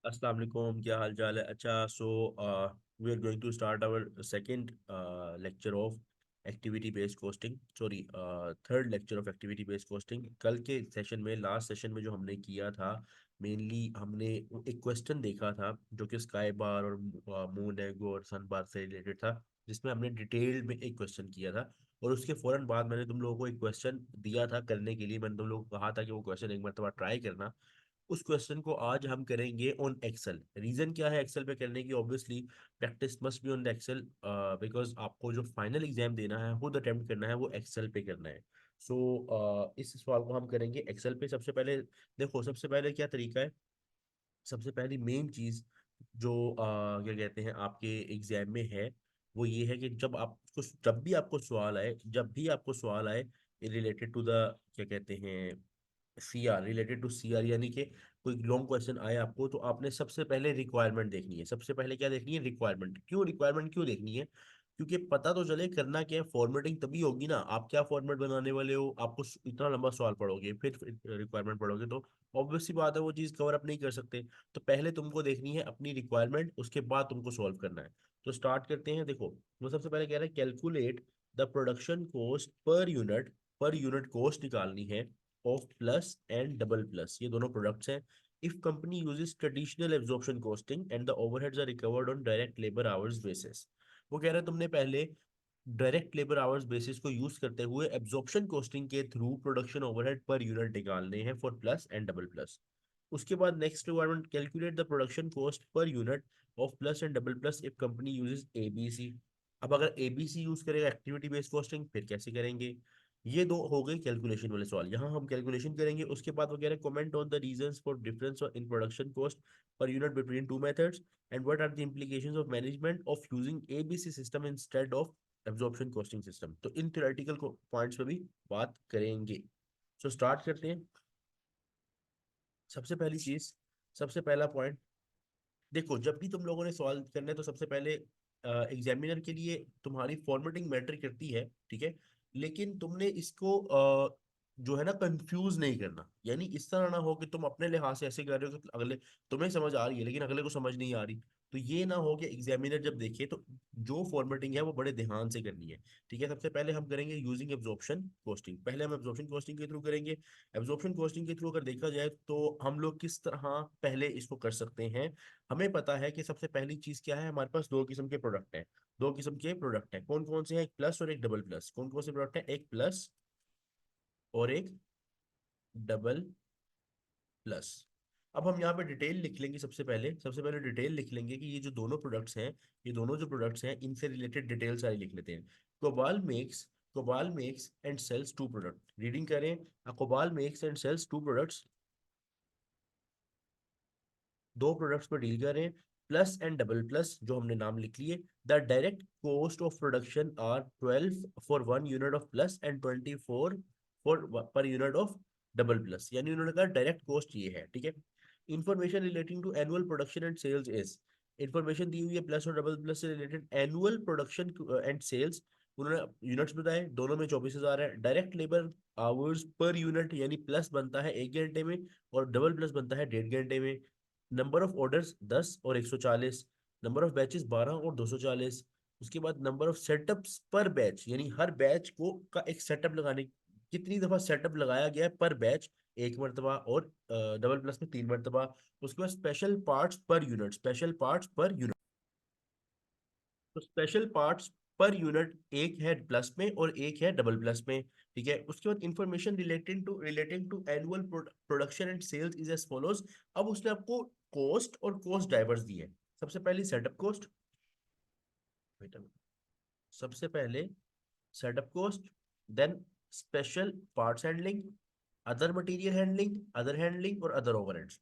अस्सलाम वालेकुम, क्या हाल चाल है। अच्छा, so we are going to start our second lecture of activity based costing, sorry third lecture of activity based costing. कल के सेशन में, लास्ट सेशन में जो हमने किया था, मेनली हमने एक क्वेश्चन देखा था जो कि स्काई बार और मून एगो और सन बार से रिलेटेड था, जिसमें हमने डिटेल में एक क्वेश्चन किया था। और उसके फौरन बाद मैंने तुम लोगों को एक क्वेश्चन दिया था करने के लिए। मैंने तुम लोगों को कहा था कि वो क्वेश्चन एक मरतबा ट्राई करना। उस क्वेश्चन को आज हम करेंगे ऑन एक्सेल। रीजन क्या है एक्सेल पे करने की? Obviously practice must be on Excel, because आपको जो फाइनल एग्जाम देना है, खुद अटेम्प्ट करना है, वो एक्सेल पे करना है। सो इस सवाल को हम करेंगे एक्सेल पे। सबसे पहले देखो, सबसे पहले क्या तरीका है। सबसे पहली मेन चीज जो क्या कहते हैं आपके एग्जाम में है, वो ये है कि जब भी आपको सवाल आए रिलेटेड टू द, क्या कहते हैं, सीआर, रिलेटेड टू सीआर, यानी कि कोई लॉन्ग क्वेश्चन आए आपको, तो आपने सबसे पहले रिक्वायरमेंट देखनी है। सबसे पहले क्या देखनी है? रिक्वायरमेंट क्यों देखनी है? क्योंकि पता तो चले करना क्या है। फॉर्मेटिंग तभी होगी ना, आप क्या फॉर्मेट बनाने वाले हो। आपको इतना लंबा सवाल पढ़ोगे फिर रिक्वायरमेंट पढ़ोगे तो ऑब्वियस सी बात है वो चीज़ कवर अप नहीं कर सकते। तो पहले तुमको देखनी है अपनी रिक्वायरमेंट, उसके बाद तुमको सॉल्व करना है। तो स्टार्ट करते हैं। देखो, वो सबसे पहले कह रहा है calculate the production cost per unit. Per unit cost निकालनी है of plus and double plus, ये दोनों प्रोडक्ट्स हैं। If company uses traditional absorption costing and the overheads are recovered on direct labour hours basis. वो कह रहा है तुमने पहले डायरेक्ट लेबर आवर्स बेसिस को यूज करते हुए एब्जॉर्प्शन कॉस्टिंग के through production overhead per unit निकालने हैं for plus and double plus. उसके बाद next requirement, calculate the production cost per unit of plus and double plus if company uses ABC. अब अगर एबीसी यूज करेगा activity based costing, फिर कैसे करेंगे? ये दो हो गए कैलकुलेशन वाले सवाल, यहाँ हम कैलकुलेशन करेंगे। उसके बाद वो कह रहे हैं comment on the reasons for difference in production cost per unit between two methods and what are the implications of management of using ABC system instead of absorption costing system. तो इन theoretical points पे भी बात करेंगे। So start करते हैं। सबसे पहली चीज, सबसे पहला पॉइंट, देखो जब भी तुम लोगों ने सवाल करना है तो सबसे पहले एग्जामिनर के लिए तुम्हारी फॉर्मेटिंग मैटर करती है, ठीक है। लेकिन तुमने इसको जो है ना, कंफ्यूज नहीं करना। यानी इस तरह ना हो कि तुम अपने लिहाज से ऐसे कर रहे हो कि अगले, तुम्हें समझ आ रही है लेकिन अगले को समझ नहीं आ रही। तो ये ना हो कि एग्जामिनर जब देखे तो जो फॉर्मेटिंग है वो बड़े ध्यान से करनी है, ठीक है। सबसे पहले हम करेंगे यूजिंग एब्जॉर्प्शन कॉस्टिंग। पहले हम एब्जॉर्प्शन कॉस्टिंग के थ्रू करेंगे। एब्जॉर्प्शन कॉस्टिंग के थ्रू अगर देखा जाए तो हम लोग किस तरह पहले इसको कर सकते हैं। हमें पता है कि सबसे पहली चीज क्या है, हमारे पास दो किस्म के प्रोडक्ट हैं। दो किस्म के प्रोडक्ट हैं, कौन कौन से हैं? एक प्लस और एक डबल प्लस। कौन कौन से प्रोडक्ट हैं? एक प्लस और एक डबल प्लस। अब हम यहाँ पे डिटेल लिख लेंगे। सबसे पहले डिटेल लिख लेंगे कि ये जो दोनों प्रोडक्ट्स हैं, ये दोनों जो प्रोडक्ट्स हैं इनसे रिलेटेड डिटेल सारी लिख लेते हैं। Kobal makes Kobal makes and sells two product. Reading करें, Kobal makes and sells two products, दो प्रोडक्ट्स पर डील कर रहे हैं। प्लस एंड डबल प्लस जो हमने नाम लिख लिए। The direct cost of production are 12 for one unit of plus and 24 for per unit of double plus. यानी उन्होंने कहा डायरेक्ट कॉस्ट ये है, ठीक है। Information relating to annual production and sales is, information दी हुई है प्लस और डबल प्लस से related annual production and sales. उन्होंने यूनिट्स बताए, दोनों में 24,000 है। Direct labour hours per unit, यानी प्लस बनता है 1 घंटे में और डबल प्लस बनता है 1.5 घंटे में। नंबर ऑफ ऑर्डर्स 10 और 140। नंबर ऑफ बैचेस 12 और 240। उसके बाद नंबर ऑफ सेटअप्स पर बैच, यानी हर बैच को का एक सेटअप लगाने, कितनी दफा सेटअप लगाया गया है पर बैच, एक मरतबा, और डबल प्लस में 3 मरतबा। उसके बाद special parts per unit, special parts per unit. तो स्पेशल पार्ट्स पर यूनिट एक है प्लस में और एक है डबल प्लस में, ठीक है। उसके बाद information relating to annual production and sales is as follows. अब उसने आपको कॉस्ट और कॉस्ट ड्राइवर्स दिए हैं। सबसे पहले सेटअप कॉस्ट, सबसे पहले setup cost, then special parts handling, other material handling, other handling और अदर ओवरहेड्स।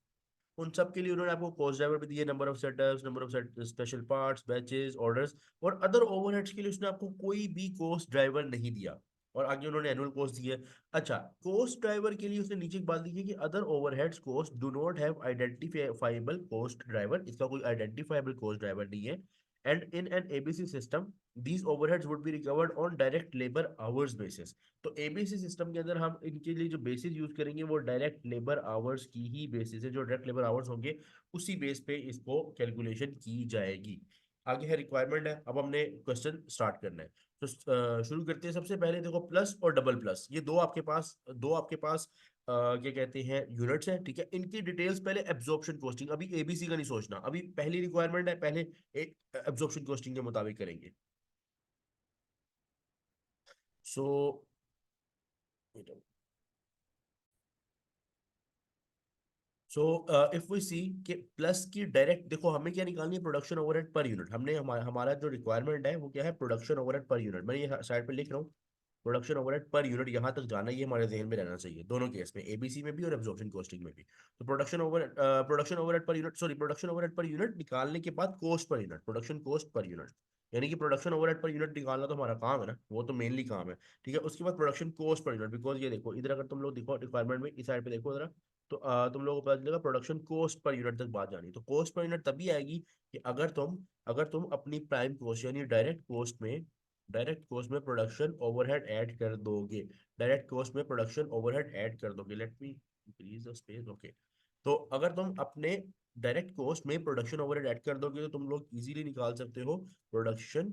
उन सब के लिए उन्होंने आपको कॉस्ट ड्राइवर भी दिए, number of setups, number of special parts, batches, orders. और अदर ओवरहेड्स के लिए उसने आपको कोई भी कॉस्ट ड्राइवर नहीं दिया। और आगे उन्होंने एनुअल कॉस्ट दी है। अच्छा, कॉस्ट ड्राइवर के लिए उसने नीचे एक बात लिखी है कि other overheads cost do not have identifiable cost driver. इसका कोई आइडेंटिफाइबल कॉस्ट ड्राइवर नहीं है। and in an ABC system these overheads would be recovered on direct labor hours basis। तो एबीसी सिस्टम के अंदर हम इनके लिए जो बेसिस यूज करेंगे वो डायरेक्ट लेबर आवर्स की ही बेसिस है, जो डायरेक्ट लेबर आवर्स होंगे उसी बेस पे इसको कैलकुलेशन की जाएगी। आगे है रिक्वायरमेंट है, अब हमने क्वेश्चन स्टार्ट करना है। तो शुरू करते हैं। सबसे पहले देखो प्लस और डबल प्लस, ये दो आपके पास क्या कहते हैं यूनिट्स हैं, ठीक है। इनकी डिटेल्स पहले एब्जॉर्प्शन कॉस्टिंग, अभी एबीसी का नहीं सोचना, अभी पहली रिक्वायरमेंट है, पहले एक एब्जॉर्प्शन कॉस्टिंग के मुताबिक करेंगे। सो सो इफ वी सी कि प्लस की डायरेक्ट, देखो हमें क्या निकालनी है, प्रोडक्शन ओवरहेड पर यूनिट। हमने हमारा जो रिक्वायरमेंट है वो क्या है, प्रोडक्शन ओवरहेड पर यूनिट। मैं ये साइड पे लिख रहा हूँ, प्रोडक्शन ओवरहेड पर यूनिट, यहाँ तक जाना ये हमारे जहन में रहना चाहिए दोनों केस में, एबीसी में भी और एब्जॉर्प्शन कॉस्टिंग में भी। तो production overhead per unit, sorry production overhead per unit निकालने के बाद cost per unit, production cost per unit, यानी कि प्रोडक्शन ओवरहेड पर यूनिट निकालना तो हमारा काम है ना, वो तो मेनली काम है, ठीक है। उसके बाद production cost per unit, because ये देखो इधर अगर तुम लोग देखो रिक्वायरमेंट में इस साइड पे देखो जरा, तो तुम लोगों को पता चलेगा प्रोडक्शन कॉस्ट पर यूनिट तक बात जानी। तो कॉस्ट पर यूनिट तभी आएगी कि अगर तुम अपनी प्राइम कॉस्ट यानी डायरेक्ट कॉस्ट में प्रोडक्शन ओवरहेड ऐड कर दोगे, डायरेक्ट कॉस्ट में प्रोडक्शन ओवरहेड ऐड कर दोगे, let me increase the space, okay. तो अगर तुम अपने डायरेक्ट कॉस्ट में प्रोडक्शन ओवरहेड ऐड कर दोगे तो तुम लोग इजीली निकाल सकते हो प्रोडक्शन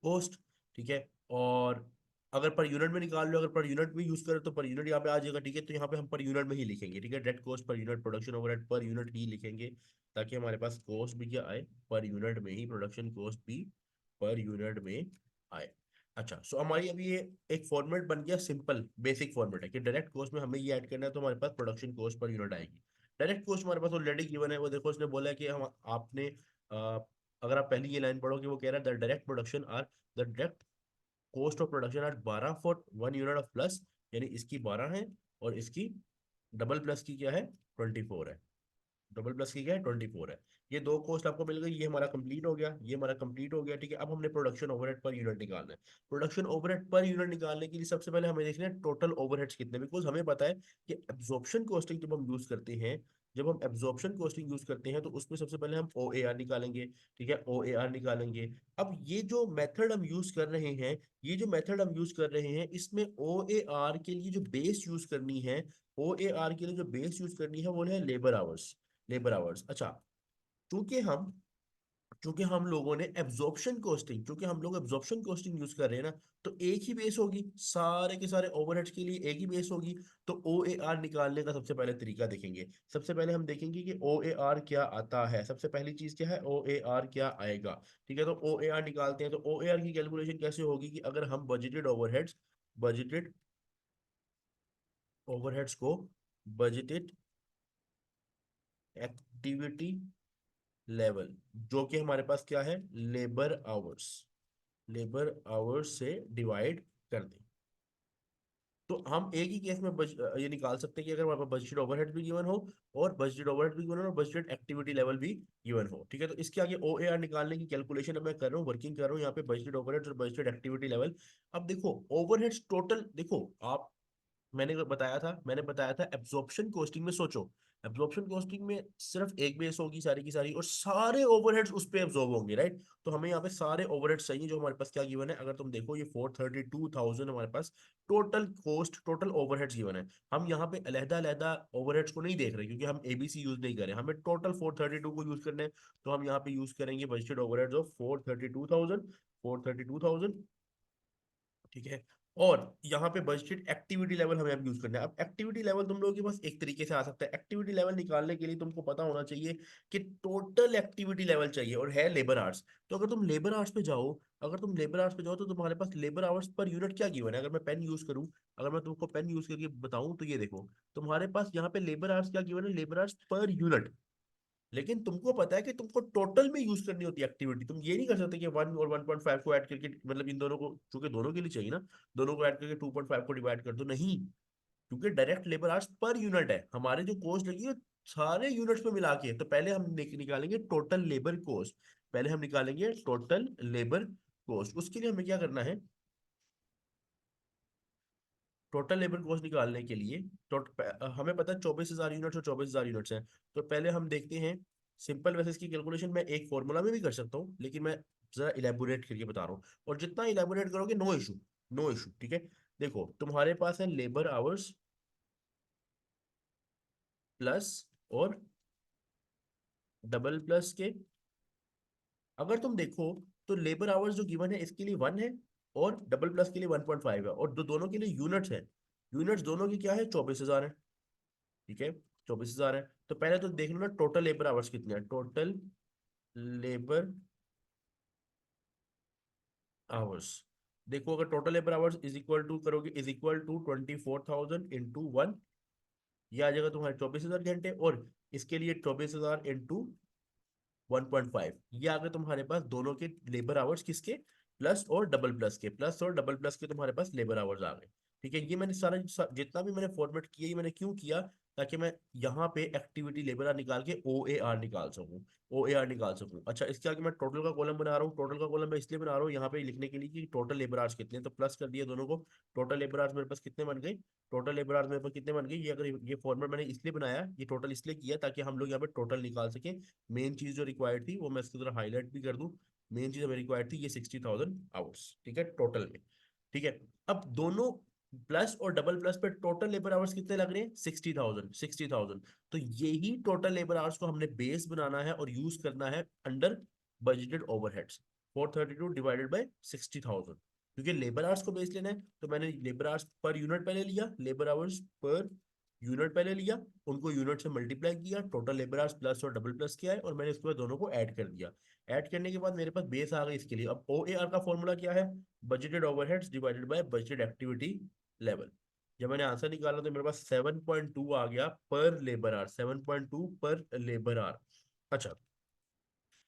कॉस्ट, ठीक है। और अगर पर यूनिट में निकाल लो, अगर पर यूनिट में यूज करें तो पर यूनिट यहाँ पे आ जाएगा, ठीक है। तो यहाँ पे हम पर यूनिट में ही लिखेंगे, ठीक है, direct cost per unit, production overhead per unit ही लिखेंगे, ताकि हमारे पास कॉस्ट भी क्या आए, पर यूनिट में ही, प्रोडक्शन कॉस्ट भी पर यूनिट में आए। अच्छा, सो हमारी अभी ये एक फॉर्मेट बन गया, सिंपल बेसिक फॉर्मेट है कि डायरेक्ट कॉस्ट में हमें ये ऐड करना है तो हमारे पास प्रोडक्शन कॉस्ट पर यूनिट आएगी। डायरेक्ट कॉस्ट हमारे पास ऑलरेडी गिवन है, वो देखो उसने बोला है कि हम आपने अगर आप पहली ये लाइन पढ़ोगे वो कह रहा है the direct production are the direct cost of production are 12 for 1 unit of plus, यानी इसकी 12 है और इसकी डबल प्लस की क्या है 24 है, डबल प्लस की क्या है 24 है। ये दो कॉस्ट आपको मिल गई, ये हमारा कंप्लीट हो गया, ये हमारा कंप्लीट हो गया, ठीक है। अब हमने प्रोडक्शन ओवरहेड पर यूनिट निकालना है। प्रोडक्शन ओवरहेड पर यूनिट निकालने के लिए सबसे पहले हमें देखना है टोटल ओवरहेड्स कितने, बिकॉज हमें पता है कि एब्जॉर्प्शन कॉस्टिंग जब हम एब्जॉर्प्शन कॉस्टिंग यूज करते हैं तो उसमें सबसे पहले हम ओ ए आर निकालेंगे, ठीक है, ओ ए आर निकालेंगे। अब ये जो मेथड हम यूज कर रहे हैं इसमें ओ ए आर के लिए जो बेस यूज करनी है, ओ ए आर के लिए जो बेस यूज करनी है वो है लेबर आवर्स। अच्छा, चूंकि हम चूंकि हम लोगों ने एब्जॉर्प्शन कॉस्टिंग चूंकि हम लोग एब्जॉर्प्शन कॉस्टिंग यूज कर रहे हैं ना, तो एक ही बेस होगी, सारे के सारे ओवरहेड्स के लिए एक ही बेस होगी। तो ओ ए आर निकालने का सबसे पहले तरीका देखेंगे। सबसे पहले हम देखेंगे कि ओ ए आर क्या आता है, सबसे पहली चीज क्या है, ओ ए आर क्या आएगा, ठीक है। तो ओ ए आर निकालते हैं। तो ओ ए आर की कैलकुलेशन कैसे होगी कि अगर हम बजटेड ओवरहेड्स को बजटेड एक्टिविटी लेवल, जो कि हमारे पास क्या है, लेबर आवर्स से डिवाइड कर दें। तो हम एक ही केस में ये निकाल सकते हैं कि अगर हमारे पास बजटेड ओवरहेड भी गिवन हो और बजटेड ओवरहेड भी गिवन हो और बजटेड एक्टिविटी लेवल भी गिवन हो, ठीक है। तो इसके आगे ओ ए आर निकालने की कैलकुलेशन मैं कर रहा हूँ, वर्किंग कर रहा हूँ यहाँ पे बजटेड ओवरहेड और बजटेड एक्टिविटी लेवल। अब देखो ओवरहेड्स टोटल, देखो आप, मैंने बताया था एब्जॉर्प्शन कॉस्टिंग में सोचो, एब्जॉर्प्शन कॉस्टिंग में सिर्फ एक बेस होगी सारी की सारी और सारे ओवरहेड्स उस पे एब्जॉर्ब होंगे, राइट। तो हमें यहाँ पे सारे ओवरहेड्स चाहिए जो हमारे पास क्या गिवन है। अगर तुम देखो ये 432,000 हमारे पास total cost, total overheads given है। हम यहाँ पे अलहदा अलहदा ओवरहेड्स को नहीं देख रहे क्योंकि हम एबीसी यूज नहीं करें, हमें टोटल 432 को यूज करना है। तो हम यहाँ पे यूज करेंगे बजटेड ओवरहेड्स ऑफ 432,000, ठीक है। और यहाँ पे बजटेड एक्टिविटी लेवल हमें अब यूज करना है। अब एक्टिविटी लेवल तुम लोगों के पास एक तरीके से आ सकता है। एक्टिविटी लेवल निकालने के लिए तुमको पता होना चाहिए कि टोटल एक्टिविटी लेवल चाहिए और है लेबर आवर्स। तो अगर तुम लेबर आवर्स पे जाओ तो तुम्हारे पास लेबर आवर्स पर यूनिट क्या गिवन है। अगर मैं पेन यूज करूं, अगर मैं तुमको पेन यूज करके बताऊं तो ये देखो तुम्हारे पास यहाँ पे लेबर आवर्स क्या गिवन है, लेबर आवर्स पर यूनिट। लेकिन तुमको पता है कि तुमको टोटल में यूज करनी होती है एक्टिविटी। तुम ये नहीं कर सकते कि 1 और 1.5 को ऐड करके, मतलब इन दोनों को, क्योंकि दोनों के लिए चाहिए ना, दोनों को ऐड करके 2.5 को डिवाइड कर दो, नहीं। क्योंकि direct labour hours per unit है, हमारे जो कॉस्ट लगी है सारे यूनिट्स में मिला के। तो पहले हम निकालेंगे टोटल लेबर कॉस्ट, पहले हम निकालेंगे टोटल लेबर कॉस्ट। उसके लिए हमें क्या करना है, टोटल लेबर कॉस्ट निकालने के लिए हमें पता है 24,000 यूनिट्स और 24,000 यूनिट्स हैं। तो पहले हम देखते हैं सिंपल बेसिस की कैलकुलेशन मैं एक फॉर्मूला में भी कर सकता हूँ, लेकिन मैं जरा इलेबोरेट करके बता रहा हूँ, और जितना इलेबोरेट करोगे नो इशू, नो इशू, ठीक है। देखो तुम्हारे पास है लेबर आवर्स प्लस और डबल प्लस के। अगर तुम देखो तो लेबर आवर्स जो गिवन है इसके लिए 1 है, और डबल प्लस के लिए 1.5 है, और दोनों के लिए यूनिट्स है। यूनिट्स दोनों की क्या है, 24,000 है, ठीक है। 24,000 है। तो पहले तो देख लो ना टोटल लेबर आवर्स कितने हैं, टोटल लेबर आवर्स। देखो अगर total labour hours is equal to करोगे, इज इक्वल टू 24,000 इंटू 1, ये आ जाएगा तुम्हारे 24,000 घंटे, और इसके लिए 24,000 इंटू 1.5, ये आ गए तुम्हारे पास दोनों के लेबर आवर्स, किसके, प्लस और डबल प्लस के, प्लस और डबल प्लस के तुम्हारे पास लेबर आवर्स आ गए। ठीक है, ये मैंने जितना भी मैंने फॉर्मेट किया, ये मैंने क्यों किया, ताकि मैं यहाँ पे एक्टिविटी लेबर आर निकाल के ओ ए आर निकाल सकूँ, ओ ए आर निकाल सकूँ। अच्छा, इसके आगे मैं टोटल का कॉलम बना रहा हूँ, टोटल का कॉलम मैं इसलिए बना रहा हूँ यहाँ पे लिखने के लिए कि टोटल लेबर आवर्स कितने हैं, तो प्लस कर दिए दोनों को। टोटल लेबर आवर्स मेरे पास कितने बन गए, टोटल लेबर आवर्स मेरे पास कितने बन गए, ये अगर ये फॉर्मेट मैंने इसलिए बनाया, ये टोटल इसलिए किया ताकि हम लोग यहाँ पे टोटल निकाल सके। मेन चीज जो रिक्वायर्ड थी वो मैं इसकी तरह हाईलाइट भी कर दूं। मेन चीज हमें रिक्वायर्ड थी ये 60,000 आवर्स, ठीक है, टोटल में। ठीक है, अब दोनों प्लस और डबल प्लस पे टोटल लेबर आवर्स कितने लग रहे हैं, 60,000, 60,000। तो यही टोटल लेबर आवर्स को हमने बेस बनाना है और यूज करना है under budgeted overheads, 432 divided by 60,000। क्योंकि लेबर आवर्स को बेस लेना है, तो मैंने लेबर आवर्स पर यूनिट पहले लिया, लेबर आवर्स पर यूनिट पहले लिया, उनको यूनिट से मल्टीप्लाई किया, टोटल लेबर आवर्स प्लस और डबल प्लस किया है, और मैंने इसके बाद दोनों को ऐड कर दिया। ऐड करने के बाद मेरे पास बेस आ गई इसके लिए। अब ओ ए आर का फॉर्मूला क्या है, budgeted overheads divided by budgeted activity level. जब मैंने आंसर निकाला तो मेरे पास 7.2 आ गया पर लेबर आवर, 7.2 पर लेबर आवर। अच्छा,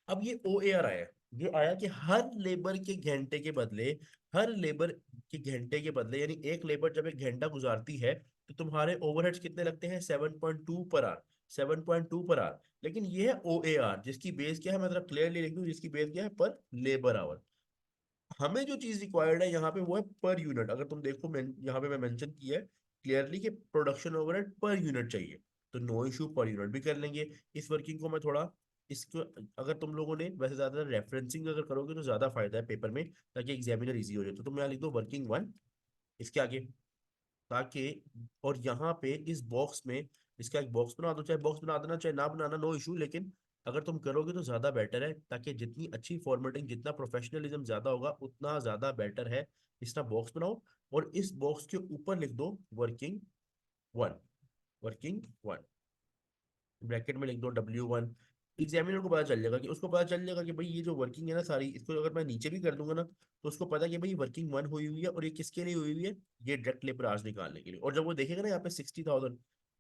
अब ये ओ ए आर आया, ये आया कि हर लेबर के घंटे के बदले, हर लेबर के घंटे के बदले, यानी एक लेबर जब एक घंटा गुजारती है तो तुम्हारे ओवरहेड्स कितने लगते हैं, 7.2 पर आवर, 7.2 पर आवर। लेकिन ये है ओ ए आर, जिसकी बेस क्या है, मैं क्लियरली लिख दूं, जिसकी बेस क्या है, पर लेबर आवर। हमें जो चीज रिक्वायर्ड है यहाँ पे वो है पर यूनिट। अगर तुम देखो यहाँ पे मैं मेंशन किया है क्लियरली कि प्रोडक्शन ओवरहेड पर यूनिट चाहिए, तो नो इशू, पर यूनिट भी कर लेंगे। इस वर्किंग को मैं थोड़ा, इसको अगर तुम लोगों ने वैसे ज्यादा रेफरेंसिंग अगर करोगे तो ज्यादा फायदा है पेपर में, ताकि एग्जामिनर इजी हो जाए। तो तुम यहाँ लिख दो वर्किंग 1 इसके आगे, ताकि, और यहाँ पे इस बॉक्स में इसका एक बॉक्स बना दो, चाहे बॉक्स बना देना चाहे ना बनाना, नो इशू, लेकिन अगर तुम करोगे तो ज्यादा बेटर है, ताकि जितनी अच्छी फॉर्मेटिंग, जितना प्रोफेशनलिज्म ज्यादा होगा उतना ज्यादा बेटर है। इसका बॉक्स बनाओ, और इस बॉक्स के ऊपर लिख दो वर्किंग 1, वर्किंग 1, ब्रैकेट में लिख दो W1। एग्जामिनर को पता चल जाएगा, कि उसको पता चल जाएगा कि भाई ये जो वर्किंग है ना सारी, इसको अगर मैं नीचे भी कर दूंगा ना, तो उसको पता है कि भाई वर्किंग 1 हुई हुई है, और ये किसके लिए हुई हुई है, ये डायरेक्ट लेबर आवर्स निकालने के लिए। और जब वो देखेगा ना यहाँ पे 60,000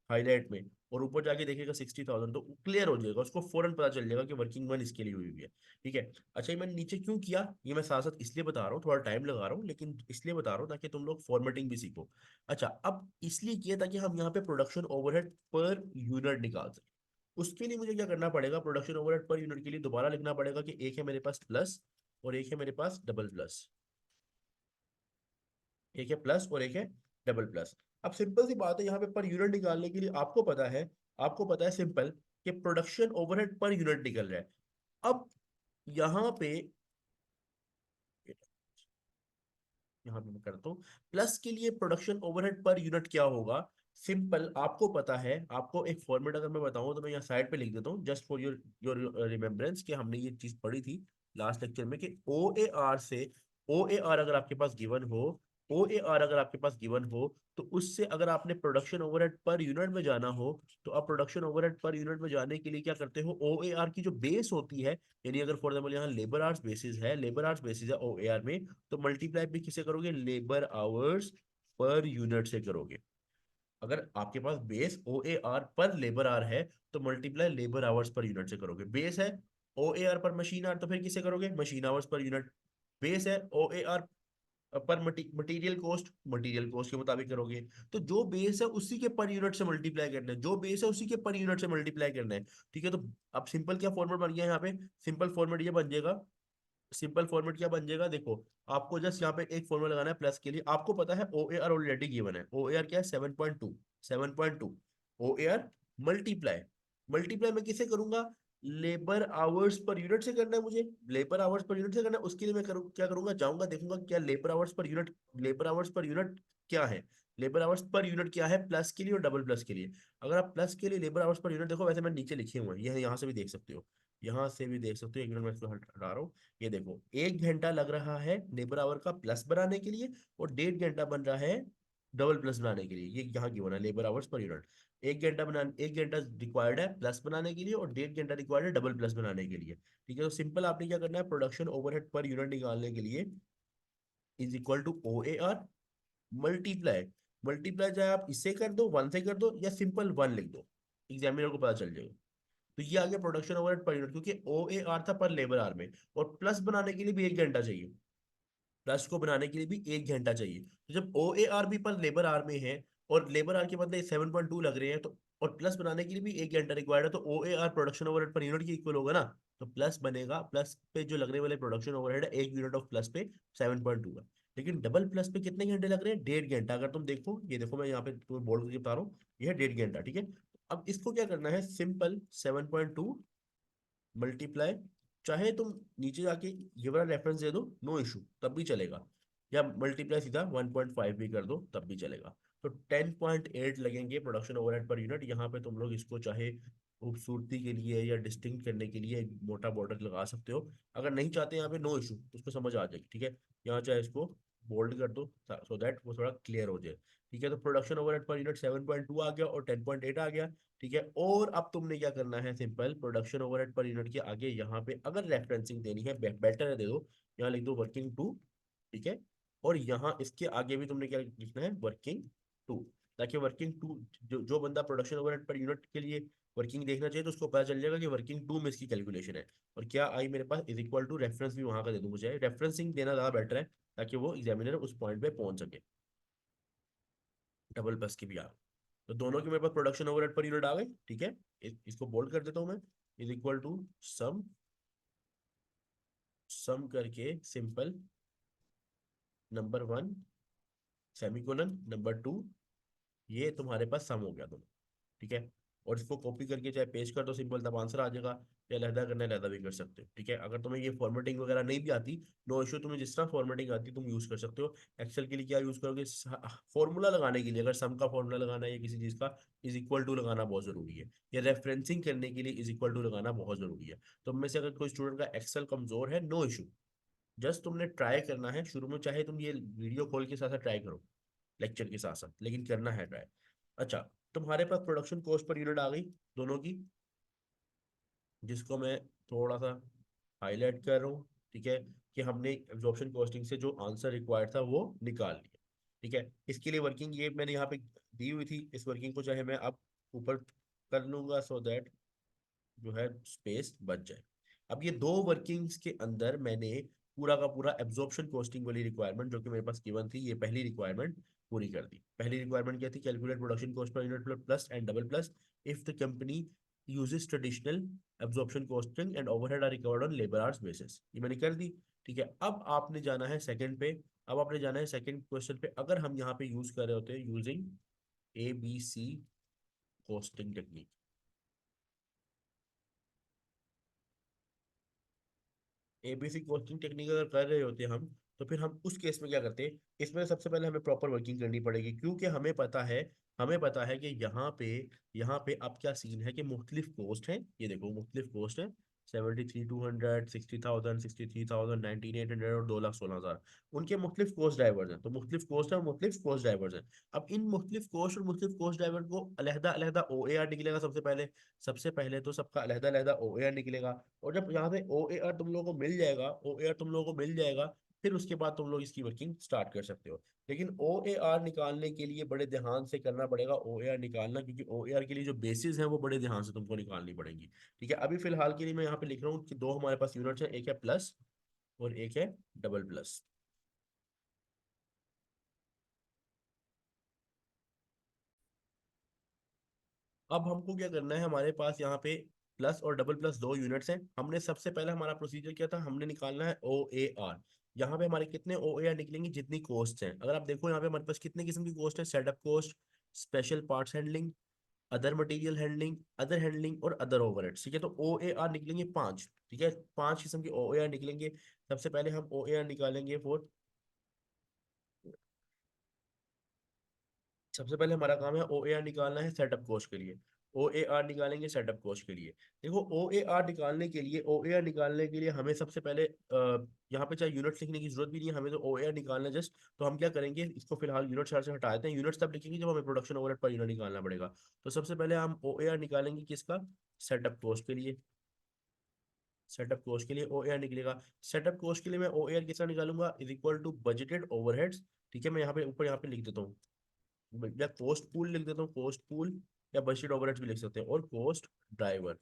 हाईलाइट में, और ऊपर जाके देखेगा 60,000, तो क्लियर हो जाएगा, उसको फौरन पता चल जाएगा कि वर्किंग 1 इसके लिए हुई हुई है। ठीक है। अच्छा, ये मैंने नीचे क्यों किया, ये मैं साथ साथ इसलिए बता रहा हूँ, थोड़ा टाइम लगा रहा हूँ, लेकिन इसलिए बता रहा हूँ ताकि तुम लोग फॉर्मेटिंग भी सीखो। अच्छा, अब इसलिए किया ताकि हम यहाँ पे प्रोडक्शन ओवरहेड पर यूनिट निकाल सकें। उसके लिए मुझे क्या करना पड़ेगा, प्रोडक्शन ओवरहेड पर यूनिट के लिए दोबारा लिखना पड़ेगा कि एक है मेरे पास प्लस और एक है मेरे पास डबल प्लस, एक है प्लस और एक है डबल प्लस। अब सिंपल सी बात है, यहाँ पे पर यूनिट निकालने के लिए आपको पता है सिंपल, कि प्रोडक्शन ओवरहेड पर यूनिट निकल रहा है। अब यहाँ पे, यहाँ पे मैं करता हूँ, प्लस के लिए प्रोडक्शन ओवरहेड पर यूनिट क्या होगा, सिंपल आपको पता है। आपको एक फॉर्मेट अगर मैं बताऊं तो मैं यहाँ साइड पे लिख देता हूँ, just for your your remembrance, कि हमने ये चीज पढ़ी थी लास्ट लेक्चर में, कि ओ ए आर से, ओ ए आर अगर आपके पास गिवन हो, ओ ए आर अगर आपके पास गिवन हो, तो उससे अगर आपने प्रोडक्शन ओवरहेड पर यूनिट में जाना हो, तो आप प्रोडक्शन ओवरहेड पर यूनिट में जाने के लिए क्या करते हो, ओ ए आर की जो बेस होती है, यानी अगर फॉर एग्जाम्पल यहाँ लेबर आवर्स बेसिस है, लेबर आवर्स बेसिस है ओ ए आर में, तो मल्टीप्लाई भी किसे करोगे, लेबर आवर्स पर यूनिट से करोगे। अगर आपके पास बेस ओ ए आर पर लेबर आवर है, तो multiply labour hours per unit से करोगे। बेस है ओ ए आर पर मशीन आवर, तो फिर किसे करोगे, machine hours per unit. Base है ओ ए आर पर मटीरियल कॉस्ट के मुताबिक करोगे। तो जो बेस है उसी के पर यूनिट से मल्टीप्लाई करना है, जो बेस है उसी के पर यूनिट से मल्टीप्लाई करना है। ठीक है, तो अब सिंपल क्या फॉर्मेट बन गया यहाँ पे, सिंपल फॉर्मेट ये बन जाएगा, सिंपल फॉर्मेट क्या बन जाएगा, देखो आपको जस्ट यहाँ पे एक फॉर्मूला लगाना है प्लस के लिए। आपको पता है ओ ए आर ऑलरेडी गिवन है, ओ ए आर क्या है, 7.2, 7.2। ओ ए आर मल्टीप्लाई, मल्टीप्लाई मैं किसे करूंगा, लेबर आवर्स पर यूनिट से करना है मुझे, लेबर आवर्स पर यूनिट से करना है। उसके लिए मैं करूँ क्या करूंगा, जाऊंगा देखूंगा क्या labour hours per unit, labour hours per unit क्या है, लेबर आवर्स पर यूनिट क्या है प्लस के लिए और डबल प्लस के लिए। अगर आप प्लस के लिए लेबर आवर्स पर यूनिट देखो, वैसे मैं नीचे लिखे हुए हैं, यह यहाँ से भी देख सकते हो, यहाँ से भी देख सकते हो। एक मिनट मैं इसको हटा रहा हूँ। ये देखो 1 घंटा लग रहा है लेबर आवर का प्लस बनाने के लिए, और 1.5 घंटा बन रहा है डबल प्लस बनाने के लिए। ये यहाँ की बना है लेबर आवर्स पर यूनिट। 1 घंटा बना, 1 घंटा रिक्वायर्ड है प्लस बनाने के लिए, और 1.5 घंटा रिक्वायर्ड है डबल प्लस बनाने के लिए। ठीक है, तो सिंपल आपने क्या करना है, प्रोडक्शन ओवरहेड पर यूनिट निकालने के लिए is equal to O A R multiply, multiply चाहे आप इससे कर दो, वन से कर दो, या सिंपल वन लिख दो, एग्जामिनर को पता चल जाएगा। तो ये आ गया प्रोडक्शन ओवरहेड पर यूनिट, क्योंकि ओ ए आर था पर लेबर आर में, और प्लस बनाने के लिए भी 1 घंटा चाहिए, प्लस को बनाने के लिए भी 1 घंटा चाहिए। तो जब ओ ए आर भी पर लेबर आर में है, और लेबर आर के बदले 7.2 लग रहे हैं, तो और प्लस बनाने के लिए भी 1 घंटा रिक्वायर्ड है, तो O A R production overhead per unit के इक्वल होगा ना। तो प्लस बनेगा, प्लस पे जो लगने वाले प्रोडक्शन ओवरहेड है 1 यूनिट ऑफ प्लस पे 7.2 है। लेकिन डबल प्लस पे कितने घंटे लग रहे हैं, 1.5 घंटा। अगर तुम देखो, ये देखो मैं यहाँ पे तुम्हें बोर्ड करके बता रहा हूँ, ये है 1.5 घंटा। ठीक है, अब इसको क्या करना है, सिंपल 7.2 मल्टीप्लाई, चाहे तुम नीचे जाके ये वाला रेफरेंस दे दो, नो इशू, तब भी चलेगा, या मल्टीप्लाई सीधा 1.5 भी कर दो तब भी चलेगा। तो 10.8 लगेंगे प्रोडक्शन ओवरहेड पर यूनिट। यहाँ पे तुम लोग इसको चाहे खूबसूरती के लिए या डिस्टिंक्ट करने के लिए एक मोटा बॉर्डर लगा सकते हो। अगर नहीं चाहते यहाँ पे, नो इशू, उसको समझ आ जाएगी। ठीक है, यहाँ चाहे इसको बोल्ड कर दो सो दैट वो थोड़ा क्लियर हो जाए। ठीक है, तो प्रोडक्शन ओवरहेड पर यूनिट 7.2 आ गया और 10.8 आ गया। ठीक है, और अब तुमने क्या करना है, simple production overhead per unit के आगे यहाँ पे अगर रेफरेंसिंग देनी है, बेटर है दे दो, यहाँ लिख दो वर्किंग टू। ठीक है, और यहाँ इसके आगे भी तुमने क्या लिखना है, वर्किंग टू, ताकि वर्किंग टू, जो बंदा प्रोडक्शन ओवरहेड पर यूनिट के लिए वर्किंग देखना चाहिए, तो उसको पता चल जाएगा कि वर्किंग टू में इसकी कैलकुलेशन है। और क्या आई मेरे पास, इज इक्वल टू रेफरेंस भी वहां का दे दूं, मुझे रेफरेंसिंग देना ज्यादा बेटर है, ताकि वो एग्जामिनर उस पॉइंट पे पहुंच सके। डबल प्लस की भी आ गई। तो दोनों की मेरे पास प्रोडक्शन ओवरहेड पर यूनिट आ गई। ठीक है, इसको बोल्ड कर देता हूं मैं, इज इक्वल टू सम, सम करके simple number one semicolon number two, ये तुम्हारे पास सम हो गया दोनों। ठीक है, और इसको कॉपी करके चाहे पेस्ट कर दो, सिंपल तब आंसर आ जाएगा, या लहदा करना है लहदा भी कर सकते हो। ठीक है, अगर तुम्हें ये फॉर्मेटिंग वगैरह नहीं भी आती, नो इशू, तुम्हें जिस तरह फॉर्मेटिंग आती तुम यूज कर सकते हो। एक्सेल के लिए क्या यूज करोगे, फॉर्मूला लगाने के लिए, अगर सम का फॉर्मूला लगाना है या किसी चीज का, इज इक्वल टू लगाना बहुत जरूरी है, या रेफरेंसिंग करने के लिए इज इक्वल टू लगाना बहुत जरूरी है। तो में से अगर कोई स्टूडेंट का एक्सेल कमजोर है, नो इशू, जस्ट तुमने ट्राई करना है शुरू में, चाहे तुम ये वीडियो कॉल के साथ साथ ट्राई करो, लेक्चर के साथ साथ, लेकिन करना है ट्राई। अच्छा, तुम्हारे पास प्रोडक्शन कॉस्ट पर यूनिट आ गई दोनों की, जिसको मैं थोड़ा सा हाईलाइट कर रहा हूँ। ठीक है, कि हमने एब्जॉर्प्शन कॉस्टिंग से जो आंसर रिक्वायर्ड था वो निकाल लिया। ठीक है, इसके लिए वर्किंग ये मैंने यहाँ पे दी हुई थी, इस वर्किंग को चाहे मैं अब ऊपर कर लूंगा, सो दैट जो है स्पेस बच जाए। अब ये दो वर्किंग्स के अंदर मैंने पूरा का पूरा एब्जॉर्प्शन कॉस्टिंग वाली रिक्वायरमेंट जो कि मेरे पास गिवन थी, ये पहली रिक्वायरमेंट पूरी कर दी। पहली रिक्वायरमेंट क्या थी, calculate production cost per unit plus and double plus if the company uses traditional absorption costing and overhead are recovered on labour hours basis, ये मैंने कर दी। ठीक है, अब आपने जाना है सेकंड पे, अब आपने जाना है सेकंड क्वेश्चन पे। अगर हम यहाँ पे यूज कर रहे होते हैं using ABC costing technique, ABC costing technique अगर कर रहे होते हम, तो फिर हम उस केस में क्या करते, इसमें सबसे पहले हमें प्रॉपर वर्किंग करनी पड़ेगी, क्योंकि हमें पता है कि यहाँ पे अब क्या सीन है कि मुख्तलिफ कोस्ट है, ये देखो मुख्तलिफ कोस्ट है, 73,200, 60,000, 63,000, 19,800 और 2,16,000, उनके मुख्तलिफ कोस्ट ड्राइवर्स हैं। तो मुख्तलिफ कोस्ट है और मुख्तलिफ कोस्ट ड्राइवर्स हैं। अब इन मुख्तलिफ कोस्ट और मुख्तलिफ कोस्ट ड्राइवर को अलहदा अलहदा OAR निकलेगा सबसे पहले तो सबका अलहदा अलहदा OAR निकलेगा। और जब यहाँ पे ओ ए आर तुम लोगों को मिल जाएगा, OAR तुम लोगों को मिल जाएगा, फिर उसके बाद तुम लोग इसकी वर्किंग स्टार्ट कर सकते हो। लेकिन OAR निकालने के लिए बड़े ध्यान से करना पड़ेगा OAR निकालना, क्योंकि OAR के लिए जो बेसिस है वो बड़े ध्यान से तुमको निकालनी पड़ेंगी। ठीक है, अभी फिलहाल के लिए मैं यहाँ पे लिख रहा हूँ कि दो हमारे पास यूनिट्स हैं, एक है प्लस और एक है डबल प्लस। अब हमको क्या करना है, हमारे पास यहाँ पे प्लस और डबल प्लस दो यूनिट्स हैं। हमने सबसे पहले हमारा प्रोसीजर क्या था, हमने निकालना है OAR। यहाँ पे हमारे कितने OAR निकलेंगे, जितनी कॉस्ट हैं। अगर आप देखो यहाँ पे हमारे पास कितने किस्म की कॉस्ट है, setup cost, special parts handling, other material handling, other handling और अदर ओवरहेड्स। ठीक है, तो ओ ए आर निकलेंगे पांच। ठीक है, पांच किस्म के ओ ए आर निकलेंगे। सबसे पहले हम ओ ए आर निकालेंगे फॉर, सबसे पहले हमारा काम है ओ ए आर निकालना है सेटअप कॉस्ट के लिए। ओ ए आर निकालेंगे सेटअप कॉस्ट के लिए। देखो ओ ए आर निकालने के लिए, ओ ए आर निकालने के लिए हमें सबसे पहले यहाँ पे चाहे यूनिट्स लिखने की जरूरत भी नहीं है, हमें तो ओ ए आर निकालना जस्ट। तो हम क्या करेंगे, इसको फिलहाल यूनिट चार्ट से हटा देते हैं, यूनिट्स तब लिखेंगे जब हमें प्रोडक्शन ओवरहेड पर यूनिट निकालना पड़ेगा। तो सबसे पहले हम ओ ए आर निकालेंगे किसका, सेटअप कॉस्ट के लिए। सेटअप कॉस्ट के लिए ओ ए आर निकलेगा। सेटअप कॉस्ट के लिए मैं ओ ए आर किसका निकालूंगा, is equal to budgeted overheads. ठीक है, मैं यहाँ पे ऊपर यहाँ पे लिख देता हूँ, या कॉस्ट पूल लिख देता हूँ, कॉस्ट पूल, या बजटेड ओवरहेड्स भी लिख सकते हैं, और कॉस्ट ड्राइवर।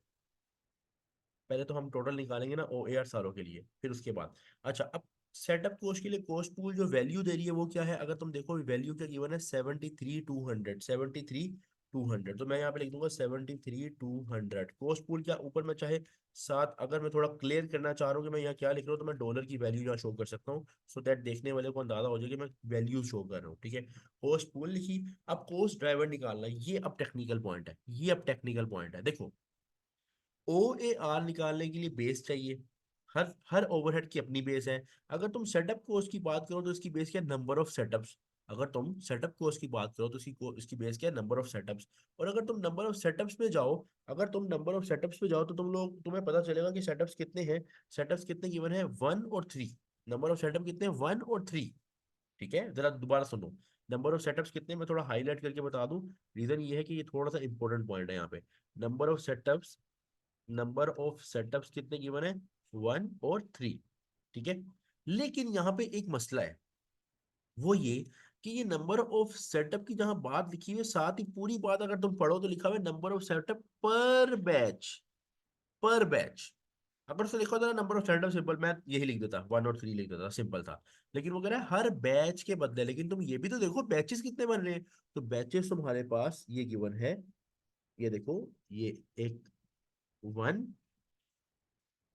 पहले तो हम टोटल निकालेंगे ना ओ ए आर सारों के लिए, फिर उसके बाद। अच्छा, अब सेटअप कॉस्ट के लिए कॉस्ट पूल जो वैल्यू दे रही है वो क्या है, अगर तुम देखो वैल्यू क्या गिवन है, 73,200, 73,200। तो मैं यहाँ पे लिख दूंगा 73,200। कॉस्ट पूल क्या, ऊपर मैं चाहे साथ, अगर मैं थोड़ा क्लियर करना चाह रहा हूँ कि मैं यहाँ क्या लिख रहा हूँ, तो मैं डॉलर की वैल्यू यहाँ शो कर सकता हूँ, सो दैट देखने वाले को अंदाजा हो जाए कि मैं वैल्यू शो कर रहा हूँ। ठीक है, कॉस्ट पूल लिखी। अब कॉस्ट ड्राइवर निकालना है, ये अब टेक्निकल पॉइंट है, ये अब टेक्निकल पॉइंट है। देखो ओ ए आर निकालने के लिए बेस चाहिए, हर हर ओवरहेड की अपनी बेस है। अगर तुम सेटअप कॉस्ट की बात करो तो इसकी बेस क्या है, नंबर ऑफ सेटअप्स। अगर तुम सेटअप कॉस्ट की बात करो तो इसकी बेस क्या है, नंबर ऑफ सेटअप्स। और अगर तुम नंबर ऑफ सेटअप्स पे जाओ, अगर तुम नंबर ऑफ सेटअप्स पे जाओ तो तुम्हें पता चलेगा कि सेटअप्स कितने हैं। सेटअप्स कितने गिवन है, 1 और 3। नंबर ऑफ सेटअप कितने, 1 और 3। ठीक है, जरा दोबारा सुनो, नंबर ऑफ सेटअप्स कितने, मैं थोड़ा हाईलाइट करके बता दूं। रीजन ये है कि ये थोड़ा सा इंपॉर्टेंट पॉइंट है यहाँ पे। Number of setups, number of setups कितने गिवन है, 1 और 3। ठीक है, लेकिन यहाँ पे एक मसला है, वो ये कि ये नंबर ऑफ सेटअप की जहां बात लिखी हुई है, साथ ही पूरी बात अगर तुम पढ़ो तो लिखा हुआ है नंबर ऑफ सेटअप पर बैच, पर बैच। अगर उसने लिखा होता ना नंबर ऑफ सेटअप सिंपल, मैं यही लिख देता, 1 और 3 लिख देता, सिंपल था। लेकिन वो कह रहा है हर बैच के बदले, लेकिन तुम ये भी तो देखो बैचेस कितने बन रहे हैं। तो बैचेस तुम्हारे पास ये गिवन है, ये देखो, ये एक 1,